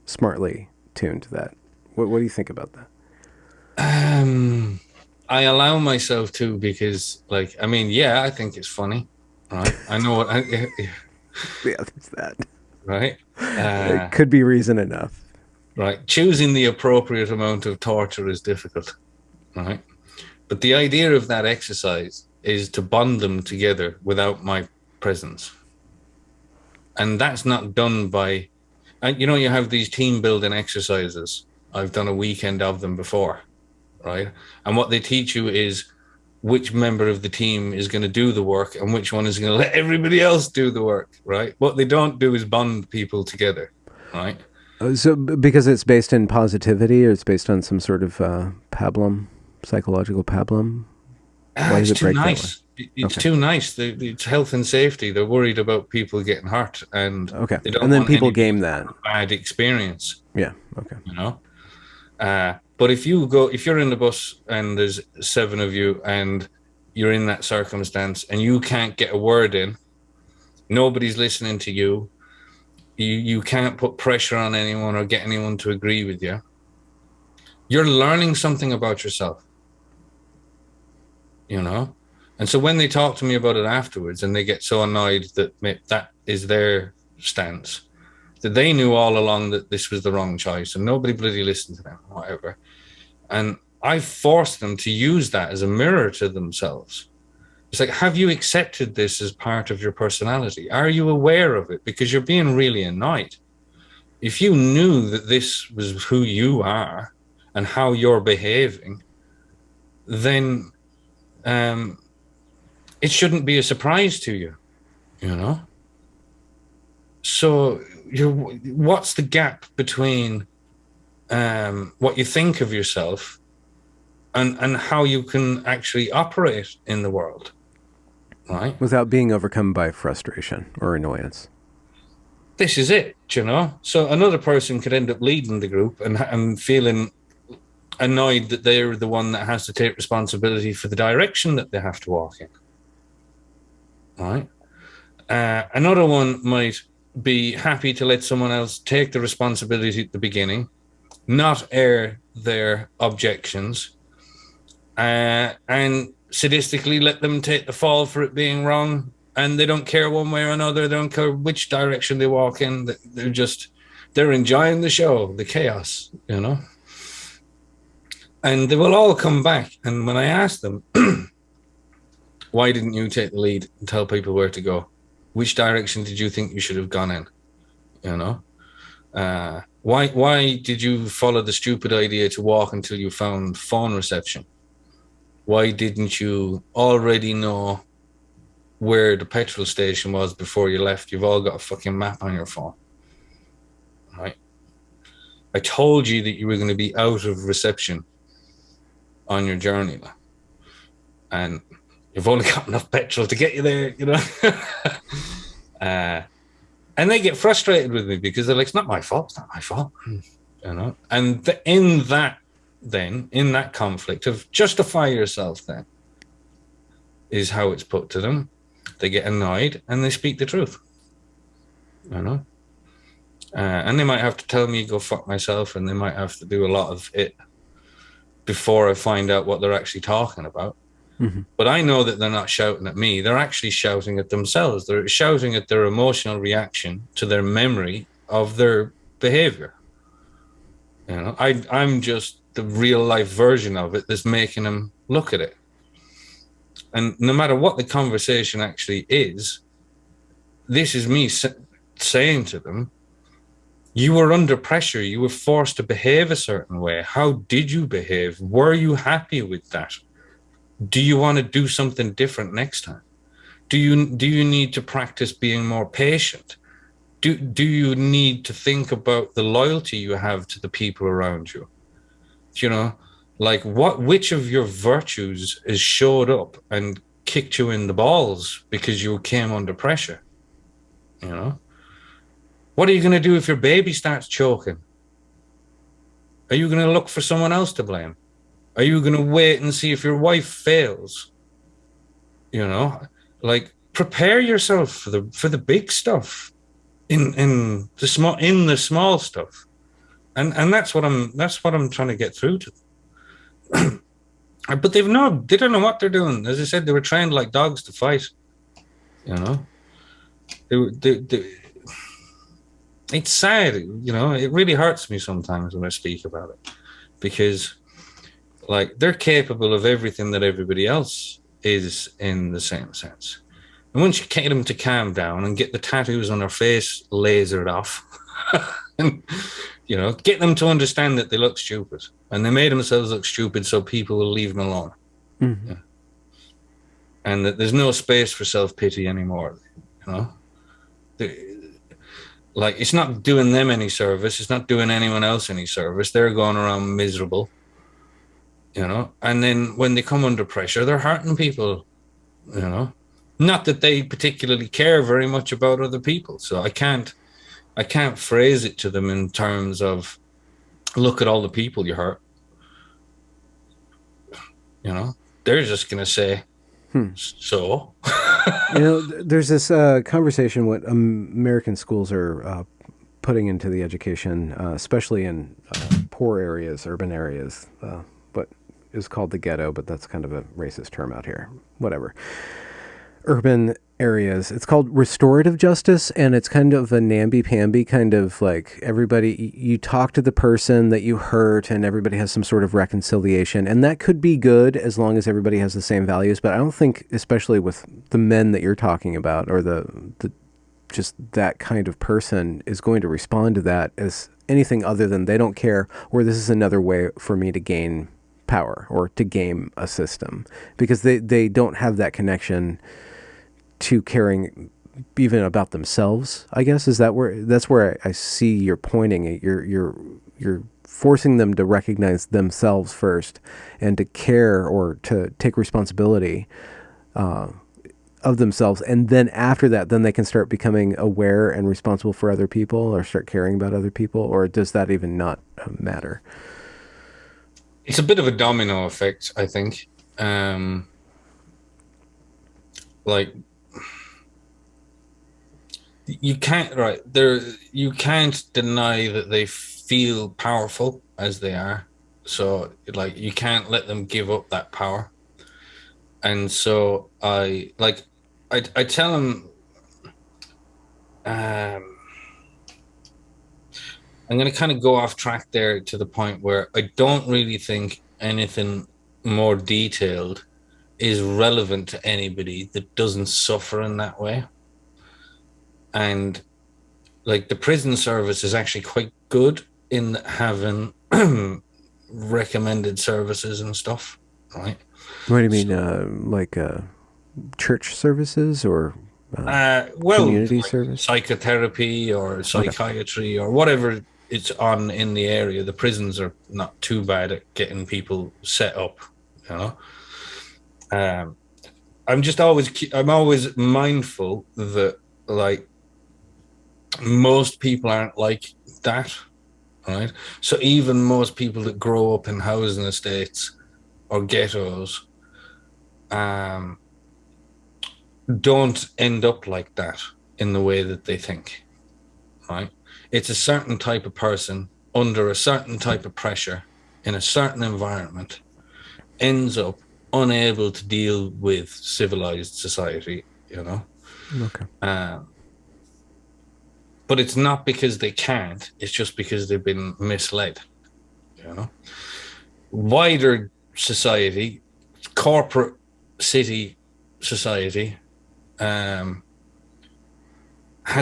smartly tuned to that. What do you think about that? I allow myself to, because, I think it's funny, right? I know what yeah, there's that. Right? It could be reason enough. Right. Choosing the appropriate amount of torture is difficult, right? But the idea of that exercise is to bond them together without my presence. And that's not done by, you have these team building exercises. I've done a weekend of them before, right? And what they teach you is which member of the team is going to do the work and which one is going to let everybody else do the work, right? What they don't do is bond people together, right? So, because it's based in positivity, or it's based on some sort of pablum, psychological pablum. Why does It's it too break that way? nice. It's Okay. too nice. It's health and safety. They're worried about people getting hurt, and Okay. they don't And then want people anybody game to that. have a bad experience. Yeah. Okay. You know. But if you're in the bus and there's seven of you, and you're in that circumstance, and you can't get a word in, nobody's listening to you. You can't put pressure on anyone or get anyone to agree with you. You're learning something about yourself, you know? And so when they talk to me about it afterwards and they get so annoyed that that is their stance, that they knew all along that this was the wrong choice and nobody bloody listened to them, whatever. And I forced them to use that as a mirror to themselves. It's like, have you accepted this as part of your personality? Are you aware of it? Because you're being really annoyed. If you knew that this was who you are and how you're behaving, then it shouldn't be a surprise to you, you know? So what's the gap between what you think of yourself and how you can actually operate in the world, right? Without being overcome by frustration or annoyance. This is it, you know? So another person could end up leading the group and feeling annoyed that they're the one that has to take responsibility for the direction that they have to walk in, right? Another one might be happy to let someone else take the responsibility at the beginning, not air their objections, and sadistically let them take the fall for it being wrong. And they don't care one way or another. They don't care which direction they walk in. They're enjoying the show, the chaos, you know? And they will all come back. And when I ask them, why didn't you take the lead and tell people where to go? Which direction did you think you should have gone in? You know? Why did you follow the stupid idea to walk until you found phone reception? Why didn't you already know where the petrol station was before you left? You've all got a fucking map on your phone, right? I told you that you were going to be out of reception on your journey, and you've only got enough petrol to get you there, you know? And they get frustrated with me because they're like, it's not my fault. It's not my fault, you know? And in that conflict of justify yourself then is how it's put to them. They get annoyed and they speak the truth, you know? And they might have to tell me go fuck myself, and they might have to do a lot of it before I find out what they're actually talking about. Mm-hmm. But I know that they're not shouting at me. They're actually shouting at themselves. They're shouting at their emotional reaction to their memory of their behavior. You know, I'm just the real life version of it that's making them look at it. And no matter what the conversation actually is, this is me saying to them, you were under pressure. You were forced to behave a certain way. How did you behave? Were you happy with that? Do you want to do something different next time? Do you need to practice being more patient? Do you need to think about the loyalty you have to the people around you? You know, like which of your virtues is showed up and kicked you in the balls because you came under pressure? You know, what are you going to do if your baby starts choking? Are you going to look for someone else to blame? Are you going to wait and see if your wife fails? You know, like prepare yourself for the big stuff in the small stuff. And that's what I'm trying to get through to them. But they don't know what they're doing. As I said, they were trained like dogs to fight. You know, it's sad. You know, it really hurts me sometimes when I speak about it, because like they're capable of everything that everybody else is in the same sense. And once you get them to calm down and get the tattoos on their face lasered off, and, get them to understand that they look stupid, and they made themselves look stupid so people will leave them alone. Mm-hmm. Yeah. And that there's no space for self-pity anymore. You know, like, it's not doing them any service. It's not doing anyone else any service. They're going around miserable, and then when they come under pressure, they're hurting people, you know, not that they particularly care very much about other people. So I can't phrase it to them in terms of, look at all the people you hurt. They're just going to say, so. There's this conversation what American schools are putting into the education, especially in poor areas, urban areas, what is called the ghetto, but that's kind of a racist term out here. Whatever. Urban areas. It's called restorative justice, and it's kind of a namby-pamby kind of like everybody, you talk to the person that you hurt and everybody has some sort of reconciliation, and that could be good as long as everybody has the same values, but I don't think, especially with the men that you're talking about, or the just that kind of person is going to respond to that as anything other than they don't care, or this is another way for me to gain power or to game a system, because they don't have that connection to caring even about themselves, I guess. That's where I see you're pointing at. You're forcing them to recognize themselves first and to care or to take responsibility of themselves. And then after that, then they can start becoming aware and responsible for other people or start caring about other people. Or does that even not matter? It's a bit of a domino effect, I think. Like, you can't you can't deny that they feel powerful as they are. So, like, you can't let them give up that power. And so I tell them, I'm going to kind of go off track there to the point where I don't really think anything more detailed is relevant to anybody that doesn't suffer in that way. And, like, the prison service is actually quite good in having recommended services and stuff, right? What do you mean, like church services or community like service? psychotherapy or psychiatry or whatever it's on in the area. The prisons are not too bad at getting people set up, you know. I'm always mindful that, like, most people aren't like that, right? So even most people that grow up in housing estates or ghettos don't end up like that in the way that they think, right? It's a certain type of person under a certain type of pressure in a certain environment ends up unable to deal with civilized society, you know? Okay. But it's not because they can't, it's just because they've been misled, you know? Wider society, corporate city society, has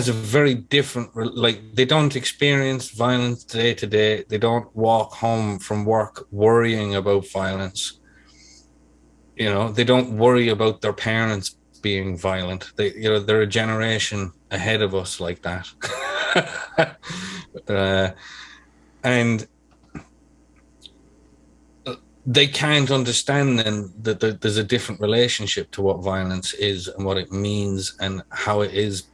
a very different, like, they don't experience violence day to day. They don't walk home from work worrying about violence. They don't worry about their parents being violent. They're a generation ahead of us like that. And they can't understand then that there's a different relationship to what violence is and what it means and how it is.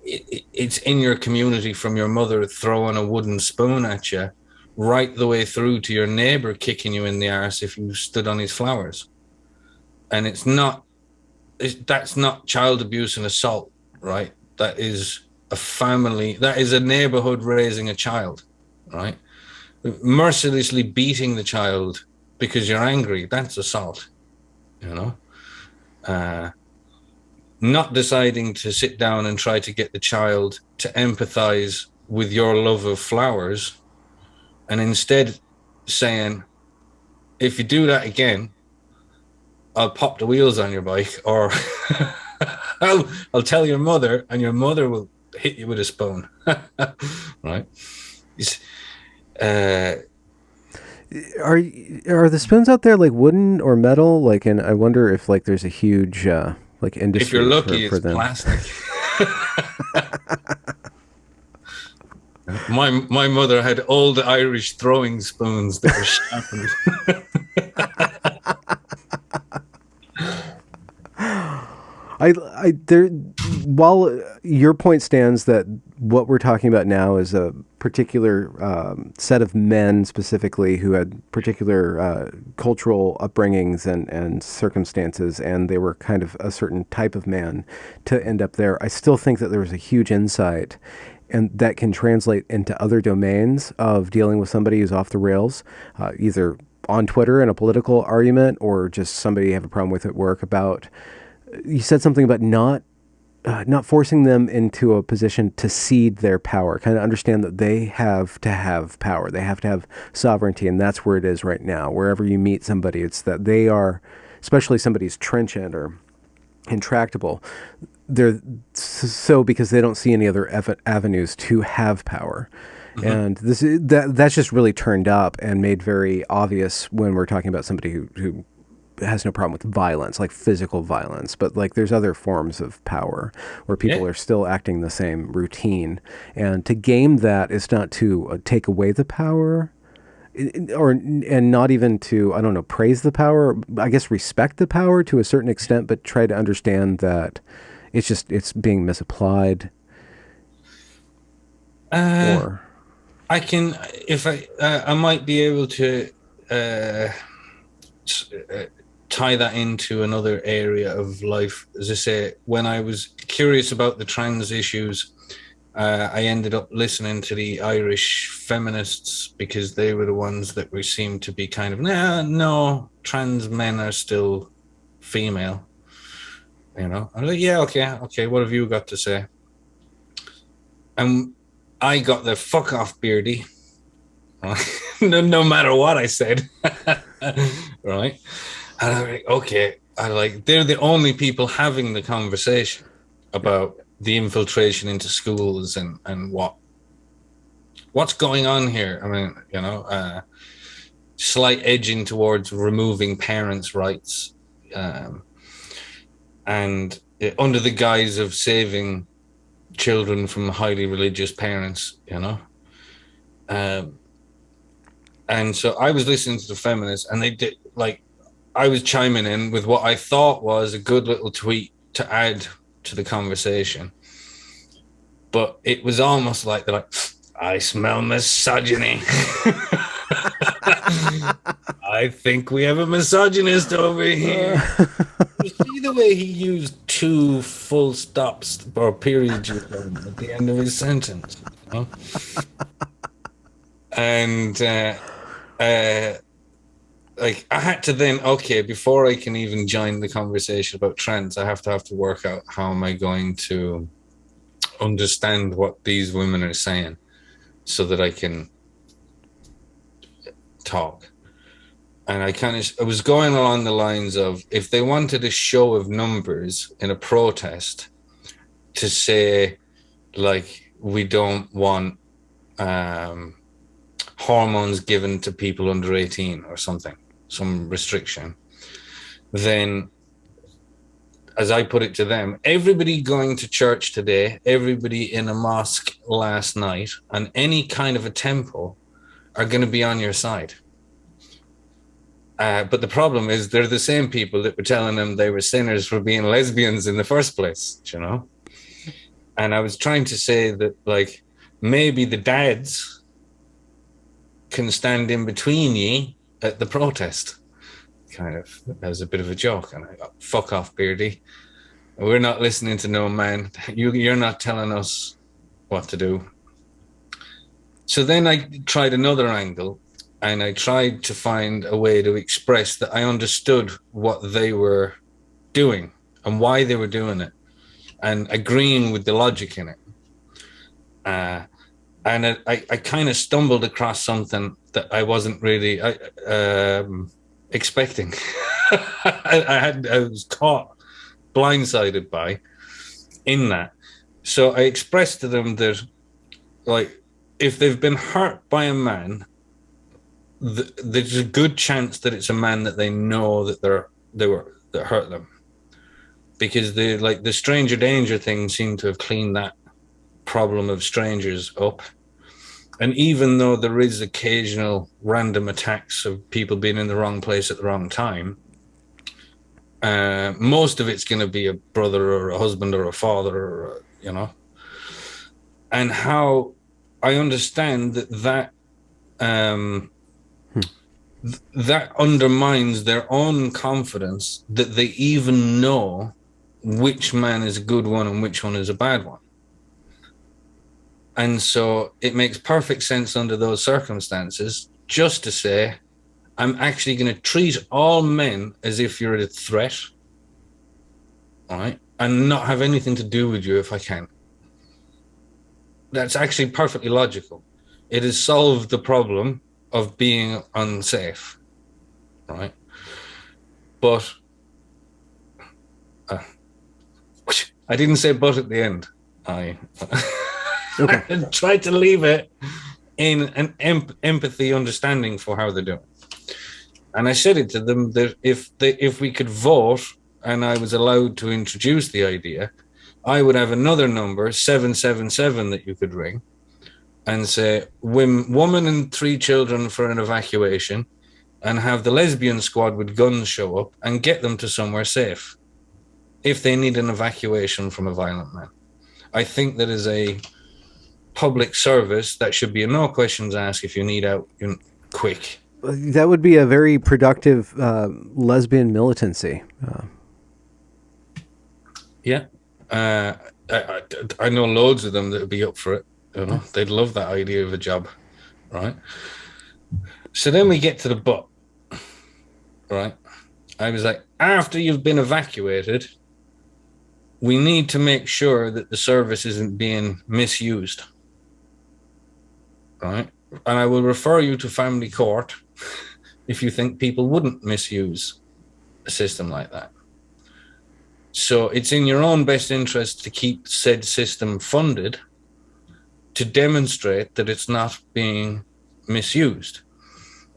It's in your community, from your mother throwing a wooden spoon at you right the way through to your neighbor kicking you in the arse if you stood on his flowers. And that's not child abuse and assault, right? That is a family, that is a neighborhood raising a child, right? Mercilessly beating the child because you're angry, that's assault, not deciding to sit down and try to get the child to empathize with your love of flowers and instead saying, if you do that again, I'll pop the wheels on your bike, or I'll tell your mother, and your mother will hit you with a spoon, right? Uh, Are the spoons out there like wooden or metal? Like, and I wonder if like there's a huge like if you're industry lucky, for it's them. plastic. My mother had old Irish throwing spoons that were sharpened. There, while your point stands that what we're talking about now is a particular set of men specifically who had particular cultural upbringings and circumstances, and they were kind of a certain type of man to end up there. I still think that there was a huge insight, and that can translate into other domains of dealing with somebody who's off the rails, either on Twitter in a political argument or just somebody you have a problem with at work about. You said something about not forcing them into a position to cede their power, kind of understand that they have to have power. They have to have sovereignty. And that's where it is right now. Wherever you meet somebody, it's that they are, especially somebody's trenchant or intractable. They're so because they don't see any other avenues to have power. And that's just really turned up and made very obvious when we're talking about somebody who has no problem with violence, like physical violence, but like there's other forms of power where people Yeah. are still acting the same routine. And to game that is not to take away the power or, and not even to, I don't know, praise the power, I guess respect the power to a certain extent, but try to understand that it's being misapplied Uh, or, I can, if I might be able to uh, tie that into another area of life. As I say, when I was curious about the trans issues, I ended up listening to the Irish feminists because they were the ones that we seemed to be kind of, nah, no, trans men are still female. You know, I'm like, yeah, okay, what have you got to say? And I got the fuck off, Beardy. No matter what I said, right? And I'm like, okay, they're the only people having the conversation about the infiltration into schools and what's going on here. I mean, slight edging towards removing parents' rights, and under the guise of saving children from highly religious parents, and so I was listening to the feminists, and they did like I was chiming in with what I thought was a good little tweet to add to the conversation. But it was almost like they're like, I smell misogyny. I think we have a misogynist over here. You see the way he used two full stops or periods at the end of his sentence, And like I had to then, okay, before I can even join the conversation about trends, I have to work out how am I going to understand what these women are saying so that I can talk. And I was going along the lines of if they wanted a show of numbers in a protest to say, like, we don't want hormones given to people under 18 or something, some restriction, then as I put it to them, everybody going to church today, everybody in a mosque last night, and any kind of a temple are going to be on your side. But the problem is they're the same people that were telling them they were sinners for being lesbians in the first place, And I was trying to say that, like, maybe the dads can stand in between ye at the protest. Kind of as a bit of a joke. And I got, fuck off, Beardy. We're not listening to no man. You're not telling us what to do. So then I tried another angle, and I tried to find a way to express that I understood what they were doing and why they were doing it, and agreeing with the logic in it. And I kind of stumbled across something that I wasn't really expecting. I was caught blindsided by in that So I expressed to them that, like, if they've been hurt by a man, there's a good chance that it's a man that they know that that hurt them, because the stranger danger thing seemed to have cleaned that problem of strangers up. And even though there is occasional random attacks of people being in the wrong place at the wrong time, most of it's going to be a brother or a husband or a father, or and how I understand that undermines their own confidence, that they even know which man is a good one and which one is a bad one. And so it makes perfect sense under those circumstances just to say, I'm actually going to treat all men as if you're a threat, all right, and not have anything to do with you if I can. That's actually perfectly logical. It has solved the problem of being unsafe, right? But I didn't say but at the end. I tried to leave it in an empathy understanding for how they're doing. And I said it to them that if we could vote and I was allowed to introduce the idea, I would have another number, 777, that you could ring and say, woman and 3 children for an evacuation, and have the lesbian squad with guns show up and get them to somewhere safe if they need an evacuation from a violent man. I think that is a public service that should be a no questions asked if you need out quick. That would be a very productive lesbian militancy. Yeah. I know loads of them that would be up for it. They'd love that idea of a job, right? So then we get to the but, right? I was like, after you've been evacuated, we need to make sure that the service isn't being misused, right? And I will refer you to family court if you think people wouldn't misuse a system like that. So it's in your own best interest to keep said system funded to demonstrate that it's not being misused.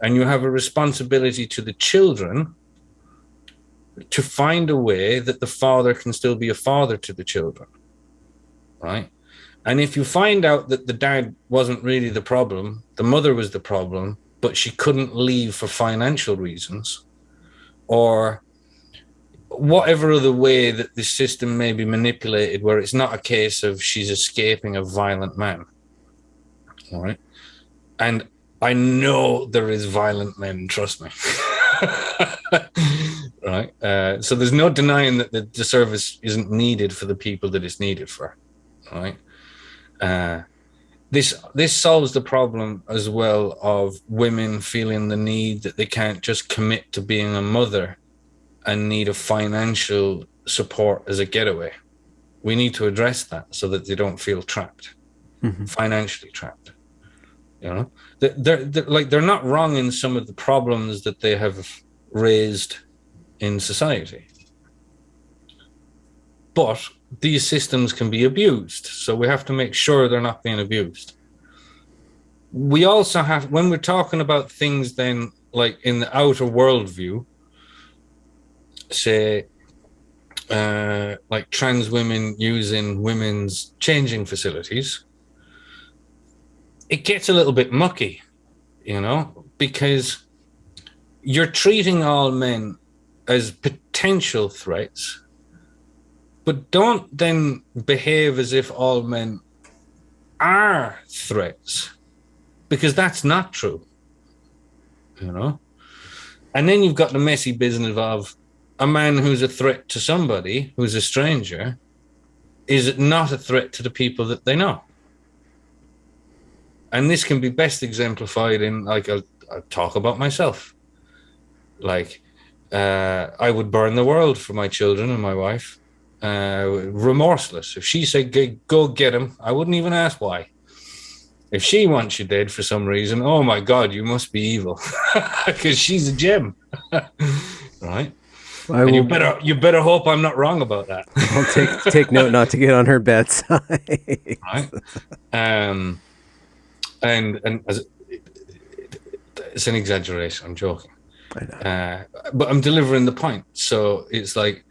And you have a responsibility to the children to find a way that the father can still be a father to the children, right? And if you find out that the dad wasn't really the problem, the mother was the problem, but she couldn't leave for financial reasons, or whatever other way that the system may be manipulated, where it's not a case of she's escaping a violent man, all right? And I know there is violent men, trust me. Right? So there's no denying that the service isn't needed for the people that it's needed for, right? This solves the problem as well of women feeling the need that they can't just commit to being a mother and need a financial support as a getaway. We need to address that so that they don't feel trapped, financially trapped. They're not wrong in some of the problems that they have raised in society, but these systems can be abused, so we have to make sure they're not being abused. We also have, when we're talking about things then, like in the outer world view, say like trans women using women's changing facilities, it gets a little bit mucky, because you're treating all men as potential threats, but don't then behave as if all men are threats, because that's not true, And then you've got the messy business of a man who's a threat to somebody who's a stranger is not a threat to the people that they know. And this can be best exemplified in, like, I'll talk about myself. Like, I would burn the world for my children and my wife, remorseless. If she said, go get him, I wouldn't even ask why. If she wants you dead for some reason, oh my God, you must be evil, because she's a gem, right? I And will. you better hope I'm not wrong about that. I'll take note not to get on her bad side. Right? Um, and as it's an exaggeration. I'm joking. I know. But I'm delivering the point. So it's like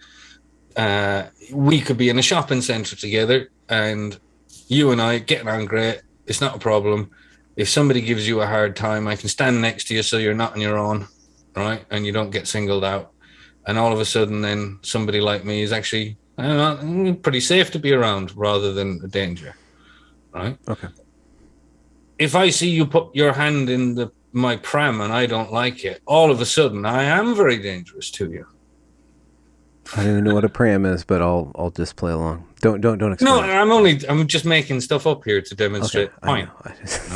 we could be in a shopping center together, and you and I getting on great. It's not a problem. If somebody gives you a hard time, I can stand next to you so you're not on your own, right? And you don't get singled out. And all of a sudden, then somebody like me is actually, I don't know, pretty safe to be around rather than a danger, right? Okay. If I see you put your hand in my pram and I don't like it, all of a sudden I am very dangerous to you. I don't even know what a pram is, but I'll just play along. Don't No, explain. I'm just making stuff up here to Okay, demonstrate the I point. know. I just, You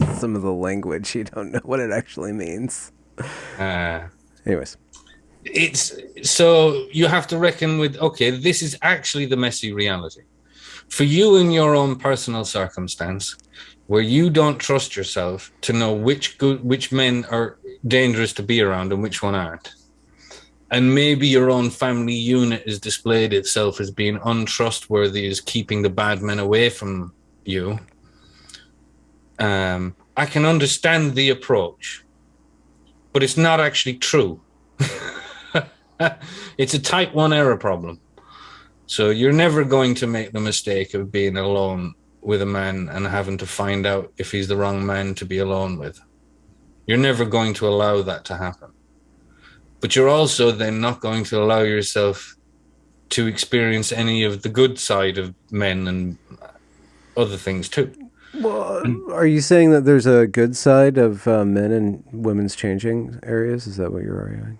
know? some of the language you don't know what it actually means. Uh, Anyways, it's so you have to reckon with, okay, this is actually the messy reality for you in your own personal circumstance, where you don't trust yourself to know which men are dangerous to be around and which one aren't. And maybe your own family unit has displayed itself as being untrustworthy, as keeping the bad men away from you. I can understand the approach, but it's not actually true. It's a type 1 error problem. So you're never going to make the mistake of being alone with a man and having to find out if he's the wrong man to be alone with. You're never going to allow that to happen. But you're also then not going to allow yourself to experience any of the good side of men and other things too. well, are you saying that there's a good side of men and women's changing areas? Is that what you're arguing?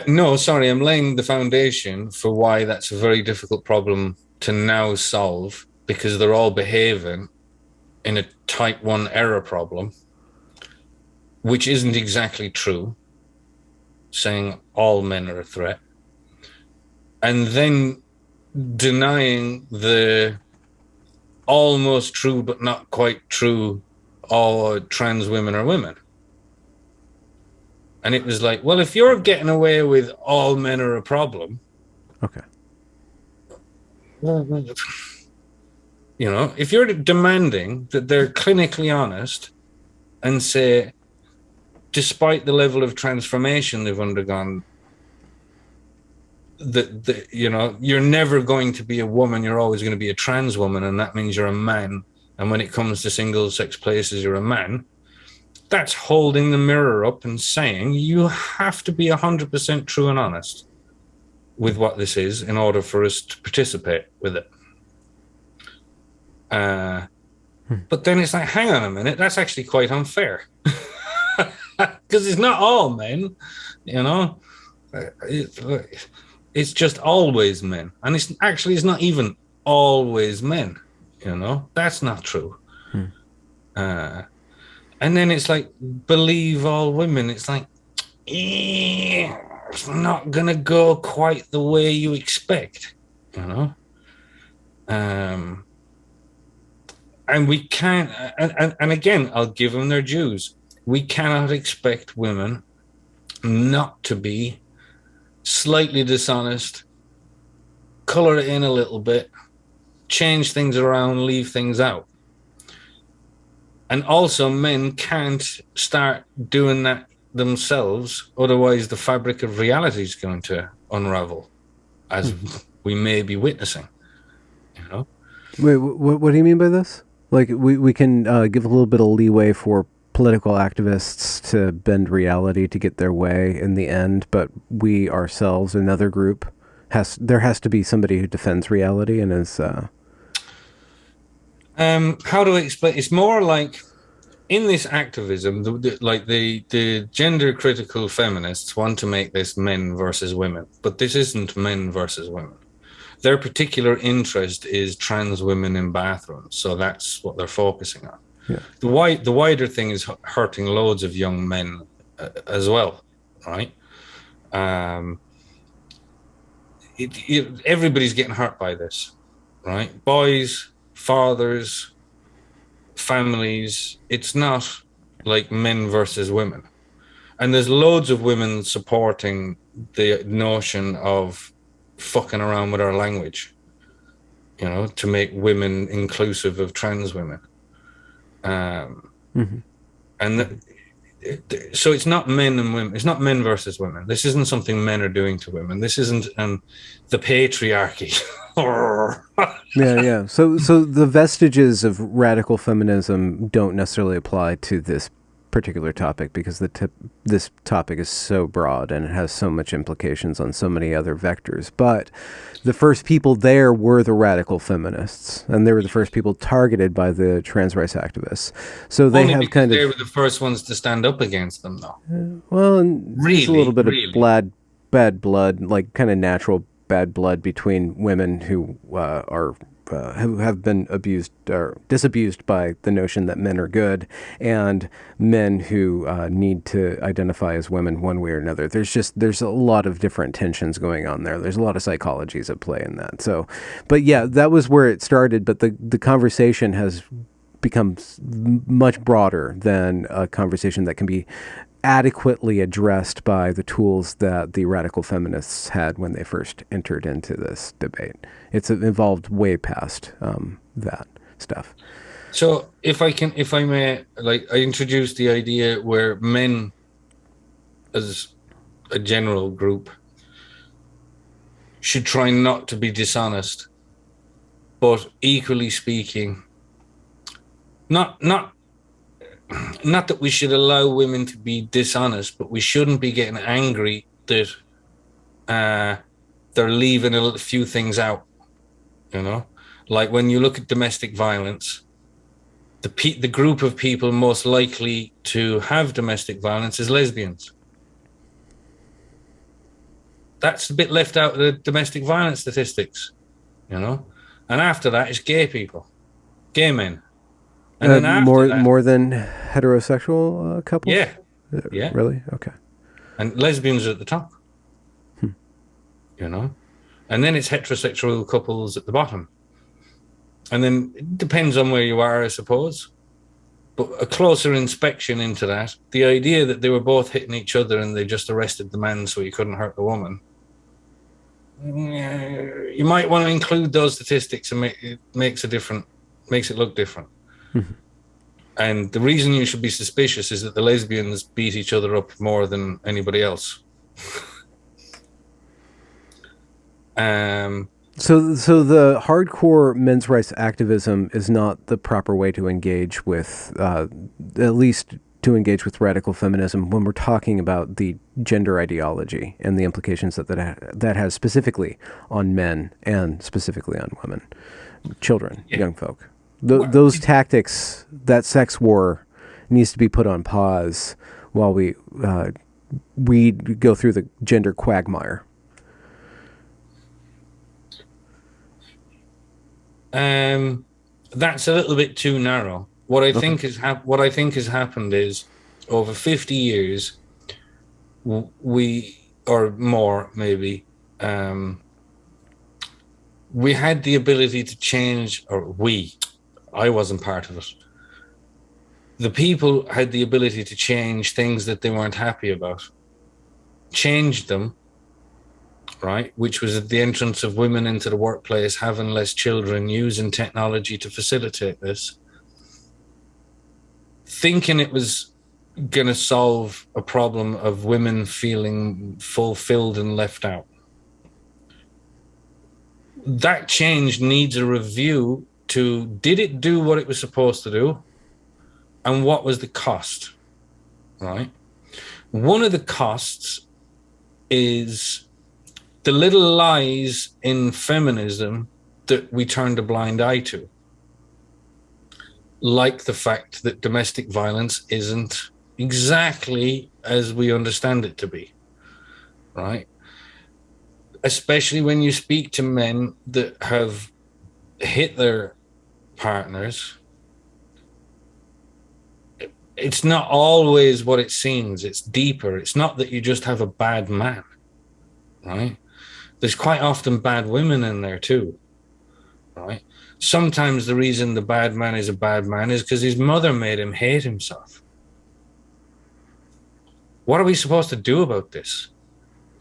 No, sorry, I'm laying the foundation for why that's a very difficult problem to now solve, because they're all behaving in a type 1 error problem, which isn't exactly true, saying all men are a threat, and then denying the almost true but not quite true all trans women are women. And it was like, well, if you're getting away with all men are a problem, Okay. you know, if you're demanding that they're clinically honest and say, despite the level of transformation they've undergone, that you know, you're never going to be a woman, you're always going to be a trans woman, and that means you're a man. And when it comes to single sex places, you're a man. That's holding the mirror up and saying you have to be 100% true and honest with what this is in order for us to participate with it. But then it's like, hang on a minute, that's actually quite unfair. Because it's not all men, you know. It's just always men. And it's not even always men, you know. That's not true. And then it's like, believe all women. It's like, it's not going to go quite the way you expect, you know? And we can't, and again, I'll give them their dues. We cannot expect women not to be slightly dishonest, color it in a little bit, change things around, leave things out. And also, men can't start doing that themselves, otherwise the fabric of reality is going to unravel, as we may be witnessing. You know? Wait, what do you mean by this? Like we can give a little bit of leeway for political activists to bend reality to get their way in the end, but we ourselves, another group, there has to be somebody who defends reality and is. How do I explain? It's more like in this activism, the gender critical feminists want to make this men versus women, but this isn't men versus women. Their particular interest is trans women in bathrooms, so that's what they're focusing on. Yeah. The wider thing is hurting loads of young men as well, right? Everybody's getting hurt by this, right? Boys, fathers, families. It's not like men versus women. And there's loads of women supporting the notion of fucking around with our language, to make women inclusive of trans women. Mm-hmm. And so it's not men and women. It's not men versus women. This isn't something men are doing to women. This isn't the patriarchy. Yeah. So the vestiges of radical feminism don't necessarily apply to this particular topic because this topic is so broad and it has so much implications on so many other vectors. But the first people there were the radical feminists, and they were the first people targeted by the trans rights activists. So they Only have because kind they of, were the first ones to stand up against them, though. well, and there's a little Really, bit of really. bad blood, like kind of natural bad blood between women who who have been abused or disabused by the notion that men are good, and men who need to identify as women one way or another. There's a lot of different tensions going on there. There's a lot of psychologies at play in that. So, but yeah, that was where it started. But the conversation has become much broader than a conversation that can be adequately addressed by the tools that the radical feminists had when they first entered into this debate. It's evolved way past that stuff. So if I may, like, I introduced the idea where men, as a general group, should try not to be dishonest, but equally speaking, not that we should allow women to be dishonest, but we shouldn't be getting angry that they're leaving a few things out. Like when you look at domestic violence, the group of people most likely to have domestic violence is lesbians. That's a bit left out of the domestic violence statistics, and after that it's gay people, gay men, and then after that, More than heterosexual couples. yeah, yeah, Really? Okay. and lesbians are at the top, and then it's heterosexual couples at the bottom, and then it depends on where you are, I suppose. But a closer inspection into that, the idea that they were both hitting each other and they just arrested the man so he couldn't hurt the woman, you might want to include those statistics, and makes it look different. Mm-hmm. And the reason you should be suspicious is that the lesbians beat each other up more than anybody else. So the hardcore men's rights activism is not the proper way to engage with, at least to engage with radical feminism when we're talking about the gender ideology and the implications that has specifically on men and specifically on women, children, young folk. Those tactics, that sex war, needs to be put on pause while we go through the gender quagmire. That's a little bit too narrow. What I think has happened is over 50 years, we, or more maybe, we had the ability to change, I wasn't part of it. The people had the ability to change things that they weren't happy about, changed them, right? Which was at the entrance of women into the workplace, having less children, using technology to facilitate this, thinking it was going to solve a problem of women feeling fulfilled and left out. That change needs a review to, did it do what it was supposed to do? And what was the cost, right? One of the costs is the little lies in feminism that we turned a blind eye to. Like the fact that domestic violence isn't exactly as we understand it to be, right? Especially when you speak to men that have hit their partners, it's not always what it seems. It's deeper. It's not that you just have a bad man, right? There's quite often bad women in there too, right? Sometimes the reason the bad man is a bad man is because his mother made him hate himself. What are we supposed to do about this?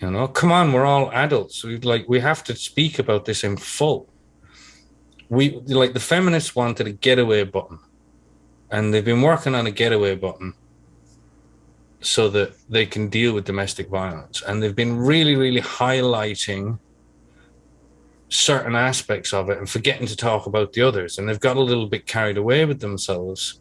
You know, come on, we're all adults. We have to speak about this in full. We like the feminists wanted a getaway button, and they've been working on a getaway button so that they can deal with domestic violence. And they've been really, really highlighting certain aspects of it and forgetting to talk about the others. And they've got a little bit carried away with themselves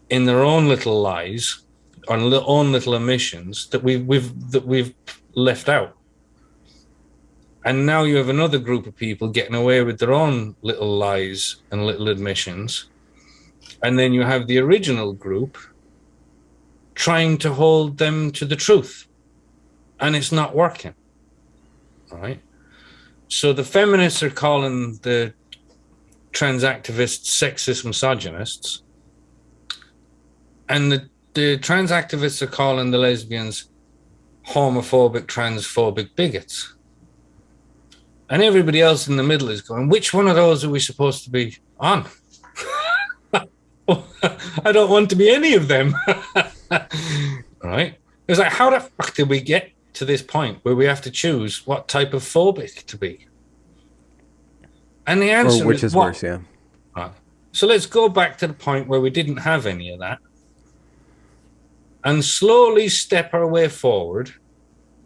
in their own little lies, on own little omissions that we've left out. And now you have another group of people getting away with their own little lies and little admissions. And then you have the original group trying to hold them to the truth. And it's not working. All right. So the feminists are calling the trans activists sexist misogynists. And the trans activists are calling the lesbians homophobic, transphobic bigots. And everybody else in the middle is going, which one of those are we supposed to be on? I don't want to be any of them. Right? It's like, how the fuck did we get to this point where we have to choose what type of phobic to be? And the answer or which is what? Worse, yeah. Right. So let's go back to the point where we didn't have any of that and slowly step our way forward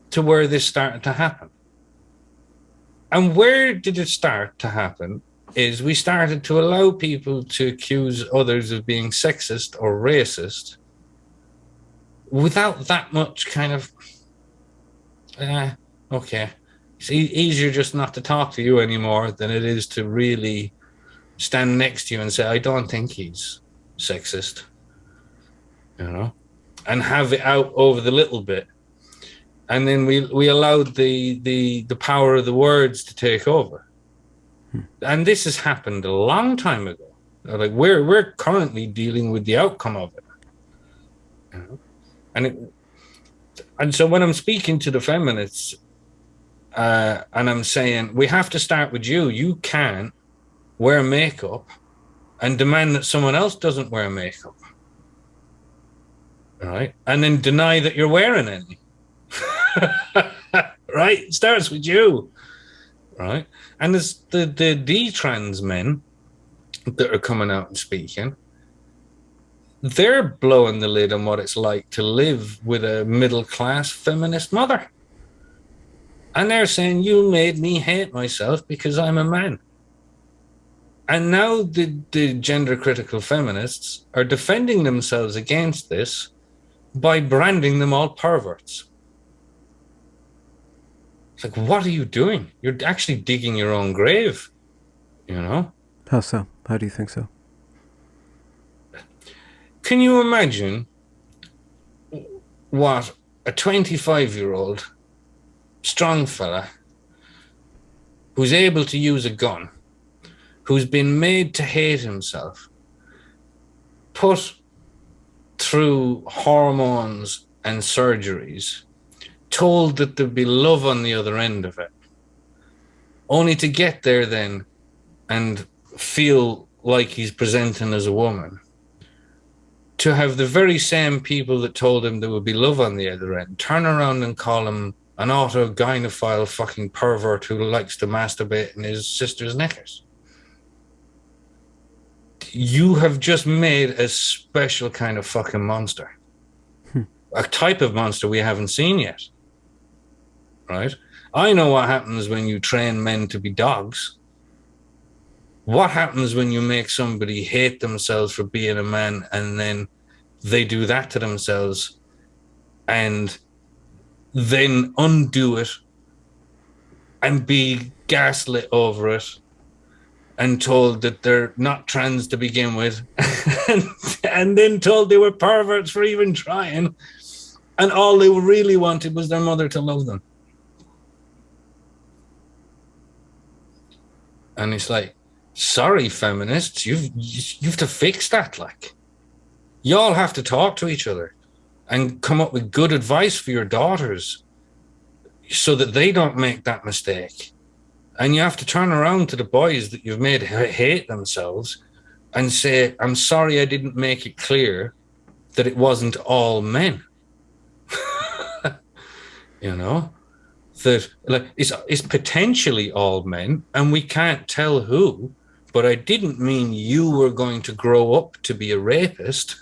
to where this started to happen. And where did it start to happen is we started to allow people to accuse others of being sexist or racist without that much kind of, okay. It's easier just not to talk to you anymore than it is to really stand next to you and say, I don't think he's sexist, you know, and have it out over the little bit. And then we allowed the power of the words to take over. And this has happened a long time ago. Like we're currently dealing with the outcome of it. You know? And so when I'm speaking to the feminists, and I'm saying, we have to start with you. You can't wear makeup and demand that someone else doesn't wear makeup. Right? And then deny that you're wearing any. Right? It starts with you. Right? And there's the D-trans men that are coming out and speaking. They're blowing the lid on what it's like to live with a middle-class feminist mother. And they're saying, you made me hate myself because I'm a man. And now the gender-critical feminists are defending themselves against this by branding them all perverts. It's like, what are you doing? You're actually digging your own grave, you know? How so? How do you think so? Can you imagine what a 25-year-old strong fella who's able to use a gun, who's been made to hate himself, put through hormones and surgeries, told that there'd be love on the other end of it, only to get there then and feel like he's presenting as a woman, to have the very same people that told him there would be love on the other end turn around and call him an autogynephile fucking pervert who likes to masturbate in his sister's knickers. You have just made a special kind of fucking monster. A type of monster we haven't seen yet. Right? I know what happens when you train men to be dogs. What happens when you make somebody hate themselves for being a man and then they do that to themselves and then undo it and be gaslit over it and told that they're not trans to begin with and then told they were perverts for even trying, and all they really wanted was their mother to love them. And it's like, sorry, feminists, you've to fix that. Like, y'all have to talk to each other and come up with good advice for your daughters so that they don't make that mistake. And you have to turn around to the boys that you've made hate themselves and say, I'm sorry I didn't make it clear that it wasn't all men. you know, that like it's potentially all men, and we can't tell who. But I didn't mean you were going to grow up to be a rapist.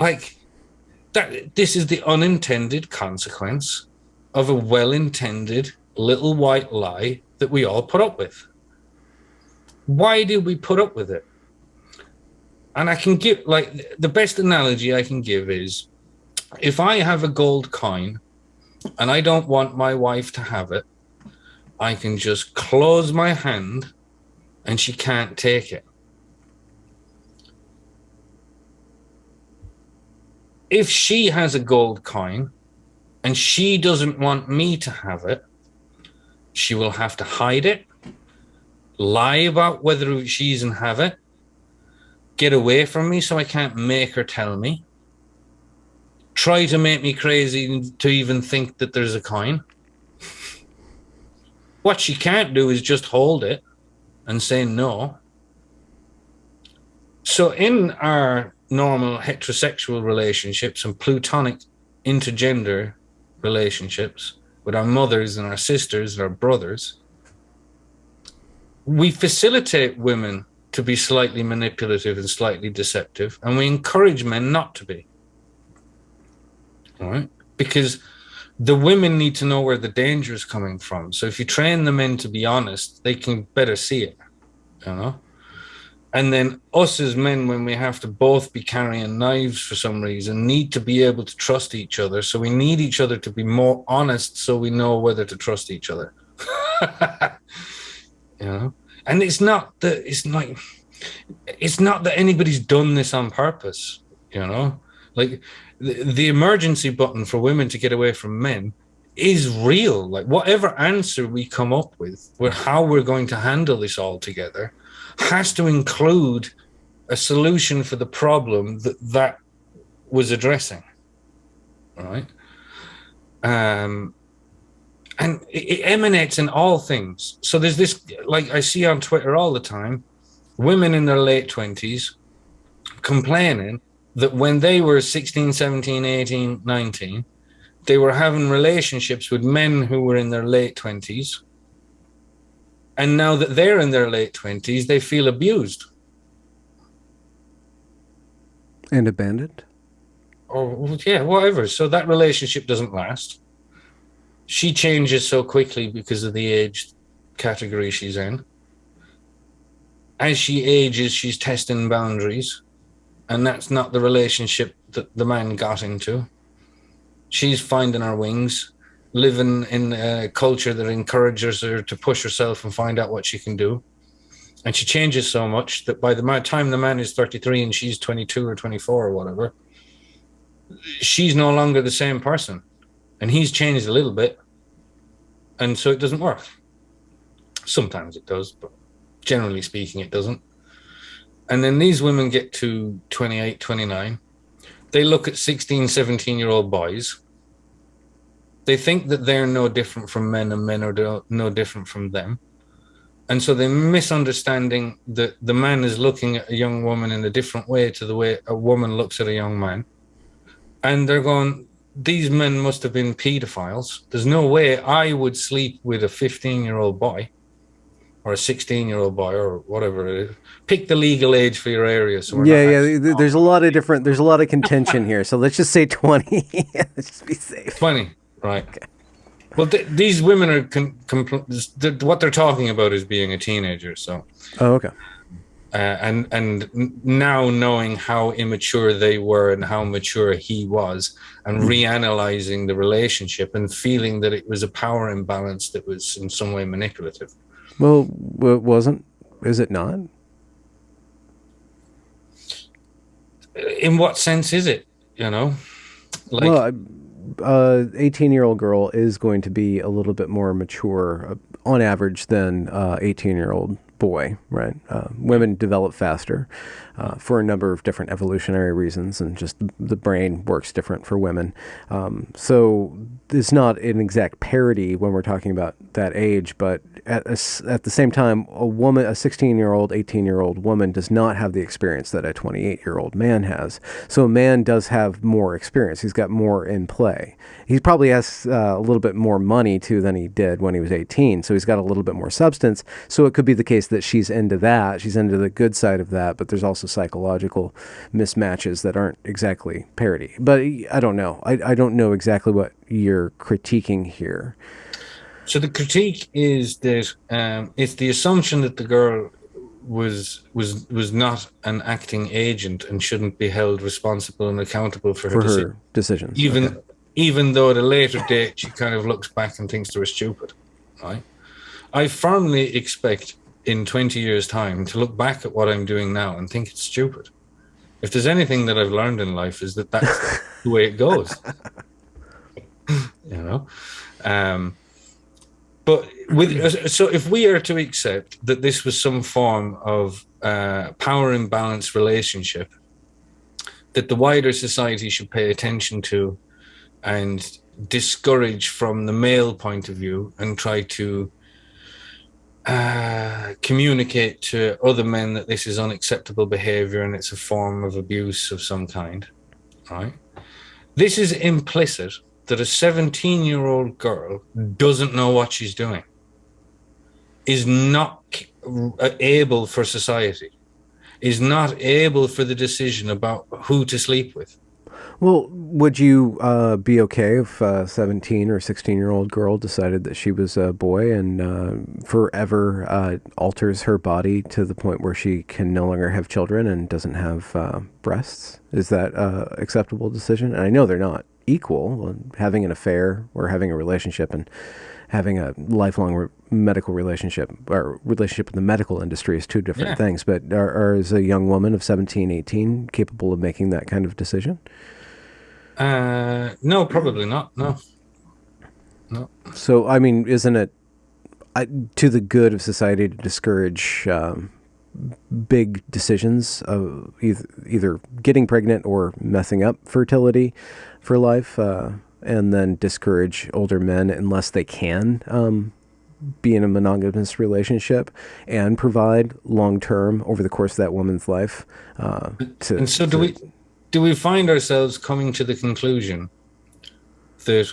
Like that, this is the unintended consequence of a well-intended little white lie that we all put up with. Why did we put up with it? And I can give, like, the best analogy I can give is, if I have a gold coin and I don't want my wife to have it, I can just close my hand and she can't take it. If she has a gold coin and she doesn't want me to have it, she will have to hide it, lie about whether she doesn't have it, get away from me so I can't make her tell me, try to make me crazy to even think that there's a coin. What she can't do is just hold it and say no. So in our normal heterosexual relationships and platonic intergender relationships with our mothers and our sisters and our brothers, we facilitate women to be slightly manipulative and slightly deceptive, and we encourage men not to be. All right? Because the women need to know where the danger is coming from. So if you train the men to be honest, they can better see it, you know? And then us as men, when we have to both be carrying knives for some reason, need to be able to trust each other. So we need each other to be more honest so we know whether to trust each other. You know? And it's not that anybody's done this on purpose, you know? Like the emergency button for women to get away from men is real. Like whatever answer we come up with how we're going to handle this all together has to include a solution for the problem that was addressing. Right. And it emanates in all things. So there's this, like I see on Twitter all the time, women in their late 20s complaining that when they were 16, 17, 18, 19, they were having relationships with men who were in their late 20s. And now that they're in their late 20s, they feel abused. And abandoned? Or, yeah, whatever. So that relationship doesn't last. She changes so quickly because of the age category she's in. As she ages, she's testing boundaries. And that's not the relationship that the man got into. She's finding her wings, living in a culture that encourages her to push herself and find out what she can do. And she changes so much that by the time the man is 33 and she's 22 or 24 or whatever, she's no longer the same person. And he's changed a little bit. And so it doesn't work. Sometimes it does, but generally speaking, it doesn't. And then these women get to 28, 29. They look at 16, 17-year-old boys. They think that they're no different from men and men are no different from them. And so they're misunderstanding that the man is looking at a young woman in a different way to the way a woman looks at a young man. And they're going, these men must have been pedophiles. There's no way I would sleep with a 15-year-old boy or a 16-year-old boy or whatever it is. Pick the legal age for your area. So there's a lot of contention here. So let's just say 20. Let's just be safe. 20, right. Okay. Well, these women are, what they're talking about is being a teenager. So. Oh, okay. And now knowing how immature they were and how mature he was, and reanalyzing the relationship and feeling that it was a power imbalance that was in some way manipulative. Well, it wasn't. Is it not? In what sense is it? You know, like, well, 18-year-old girl is going to be a little bit more mature on average than 18-year-old boy, right? Women develop faster for a number of different evolutionary reasons, and just the brain works different for women. So it's not an exact parity when we're talking about that age, but at the same time, a 16-year-old, 18-year-old woman does not have the experience that a 28-year-old man has. So a man does have more experience. He's got more in play. He probably has a little bit more money too than he did when he was 18. So he's got a little bit more substance. So it could be the case that she's into that. She's into the good side of that, but there's also psychological mismatches that aren't exactly parity. But I don't know. I don't know exactly what you're critiquing here. So the critique is that it's the assumption that the girl was not an acting agent and shouldn't be held responsible and accountable for her decisions. Even though at a later date she kind of looks back and thinks they were stupid. Right? I firmly expect in 20 years' time to look back at what I'm doing now and think it's stupid. If there's anything that I've learned in life, is that that's the way it goes. But so if we are to accept that this was some form of power imbalance relationship that the wider society should pay attention to and discourage from the male point of view and try to communicate to other men that this is unacceptable behavior and it's a form of abuse of some kind, right? This is implicit that a 17-year-old girl doesn't know what she's doing, is not able for society, is not able for the decision about who to sleep with. Well, would you be okay if a 17 or 16-year-old girl decided that she was a boy and forever alters her body to the point where she can no longer have children and doesn't have breasts? Is that an acceptable decision? And I know they're not equal. Having an affair or having a relationship and having a lifelong medical relationship or relationship in the medical industry is two different things. But is a young woman of 17, 18 capable of making that kind of decision? No, probably not. No. So, I mean, isn't it to the good of society to discourage big decisions of either getting pregnant or messing up fertility for life, and then discourage older men unless they can be in a monogamous relationship and provide long-term over the course of that woman's life? Do we find ourselves coming to the conclusion that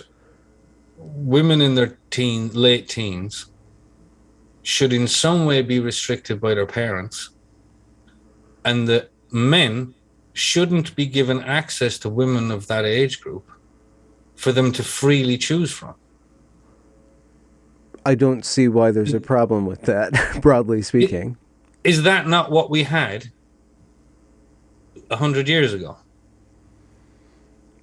women in their late teens should in some way be restricted by their parents, and that men shouldn't be given access to women of that age group for them to freely choose from? I don't see why there's a problem with that, broadly speaking. Is that not what we had 100 years ago?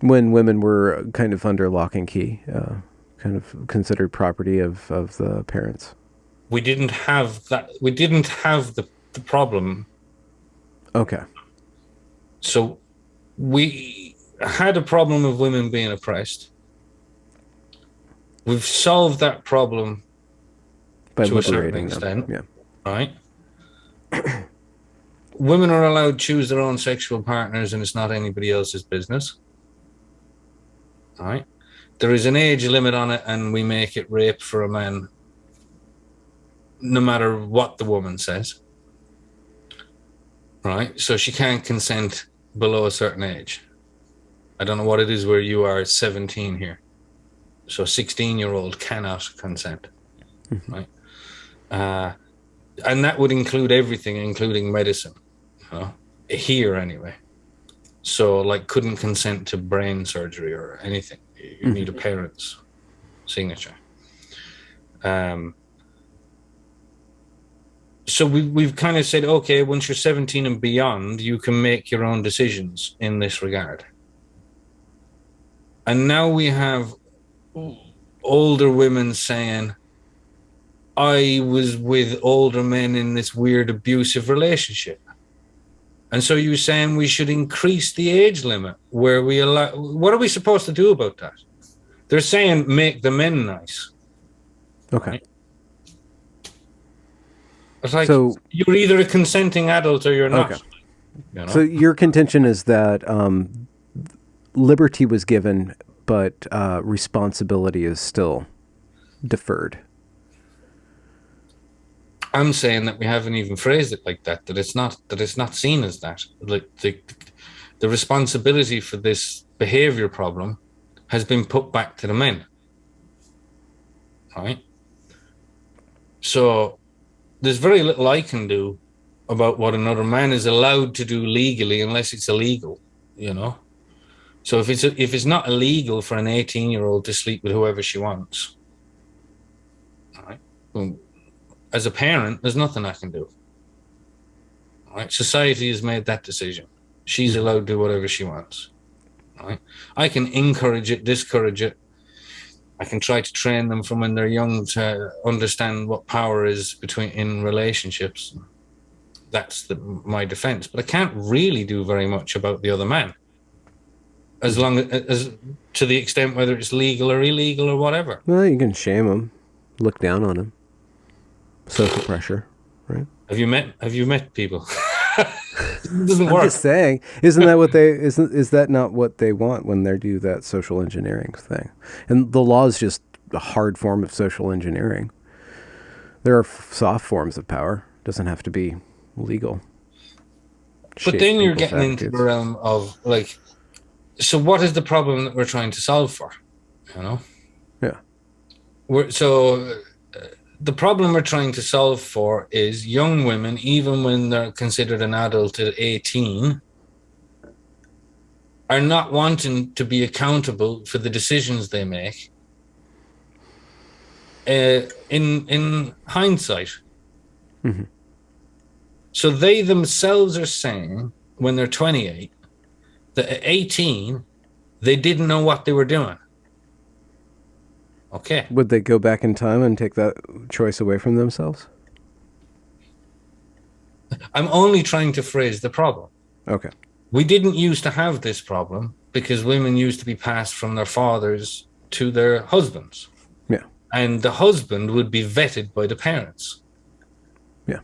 When women were kind of under lock and key, kind of considered property of the parents. We didn't have that. We didn't have the problem. Okay. So we had a problem of women being oppressed. We've solved that problem to a certain extent. Yeah. Right? Women are allowed to choose their own sexual partners, and it's not anybody else's business. All right. There is an age limit on it, and we make it rape for a man, no matter what the woman says. Right. So she can't consent below a certain age. I don't know what it is where you are 17 here. So a 16-year-old cannot consent. Mm-hmm. Right. And that would include everything, including medicine. Here anyway. So, like, couldn't consent to brain surgery or anything. You need a parent's signature. So we've kind of said, okay, once you're 17 and beyond, you can make your own decisions in this regard. And now we have older women saying, I was with older men in this weird abusive relationship. And so you're saying we should increase the age limit where we allow. What are we supposed to do about that? They're saying make the men nice. Okay. It's like So, you're either a consenting adult or you're okay. not. You So know. your contention is that liberty was given, but responsibility is still deferred. I'm saying that we haven't even phrased it like that. That it's not seen as that. Like the responsibility for this behavior problem has been put back to the men. Right. So there's very little I can do about what another man is allowed to do legally unless it's illegal. You know. So if it's not illegal for an 18-year-old to sleep with whoever she wants, right? Well, as a parent, there's nothing I can do. Right? Society has made that decision. She's allowed to do whatever she wants. Right? I can encourage it, discourage it. I can try to train them from when they're young to understand what power is in relationships. That's my defense. But I can't really do very much about the other man, as long as to the extent whether it's legal or illegal or whatever. Well, you can shame them, look down on them, social pressure, right? Have you met people? It doesn't I'm work. just saying, isn't that what they is that not what they want when they do that social engineering thing? And the law is just a hard form of social engineering. There are soft forms of power. It doesn't have to be legal. But then you're getting into the realm of like, so what is the problem that we're trying to solve for? You know? Yeah. The problem we're trying to solve for is young women, even when they're considered an adult at 18, are not wanting to be accountable for the decisions they make. In hindsight. Mm-hmm. So they themselves are saying when they're 28 that at 18 they didn't know what they were doing. Okay. Would they go back in time and take that choice away from themselves? I'm only trying to phrase the problem. Okay. We didn't used to have this problem because women used to be passed from their fathers to their husbands. Yeah. And the husband would be vetted by the parents. Yeah.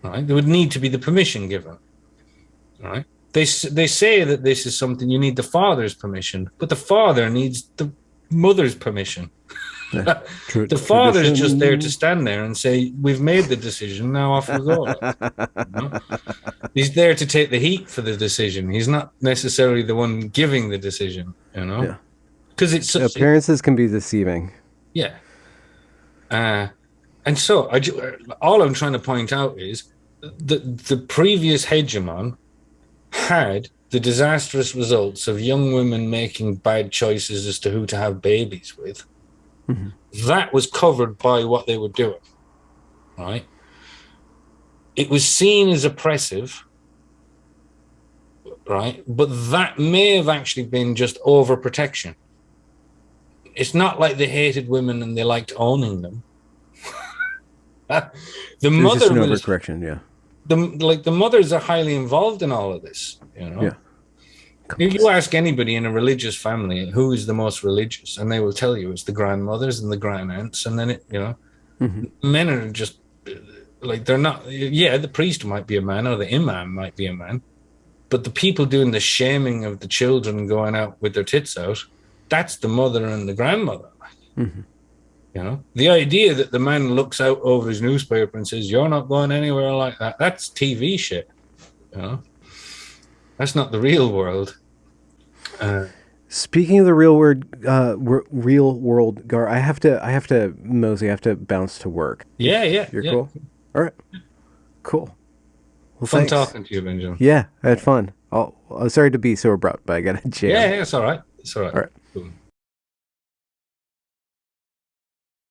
Right? There would need to be the permission given. Right? They say that this is something you need the father's permission, but the father needs the mother's permission. Yeah. The father's just there to stand there and say, we've made the decision, now off we go. You know? He's there to take the heat for the decision. He's not necessarily the one giving the decision, you know? Yeah. Because appearances can be deceiving. Yeah. And so all I'm trying to point out is the previous hegemon had the disastrous results of young women making bad choices as to who to have babies with. Mm-hmm. That was covered by what they were doing, right? It was seen as oppressive, right? But that may have actually been just overprotection. It's not like they hated women and they liked owning them. The mother just an overcorrection, yeah. The mothers are highly involved in all of this, you know. Yeah. You ask anybody in a religious family who is the most religious, and they will tell you it's the grandmothers and the granddaunts, and then men are just like they're not. Yeah, the priest might be a man or the imam might be a man, but the people doing the shaming of the children going out with their tits out, that's the mother and the grandmother. Mm-hmm. You know, the idea that the man looks out over his newspaper and says, "You're not going anywhere like that," that's TV shit. You know, that's not the real world. Speaking of the real world, Gar, I have to, Mosey, I have to bounce to work. Yeah. You're cool? All right. Cool. Well, fun talking to you, Benjamin. Yeah, I had fun. I'm sorry to be so abrupt, but I got to jam. Yeah, it's all right. It's all right. All right. Boom.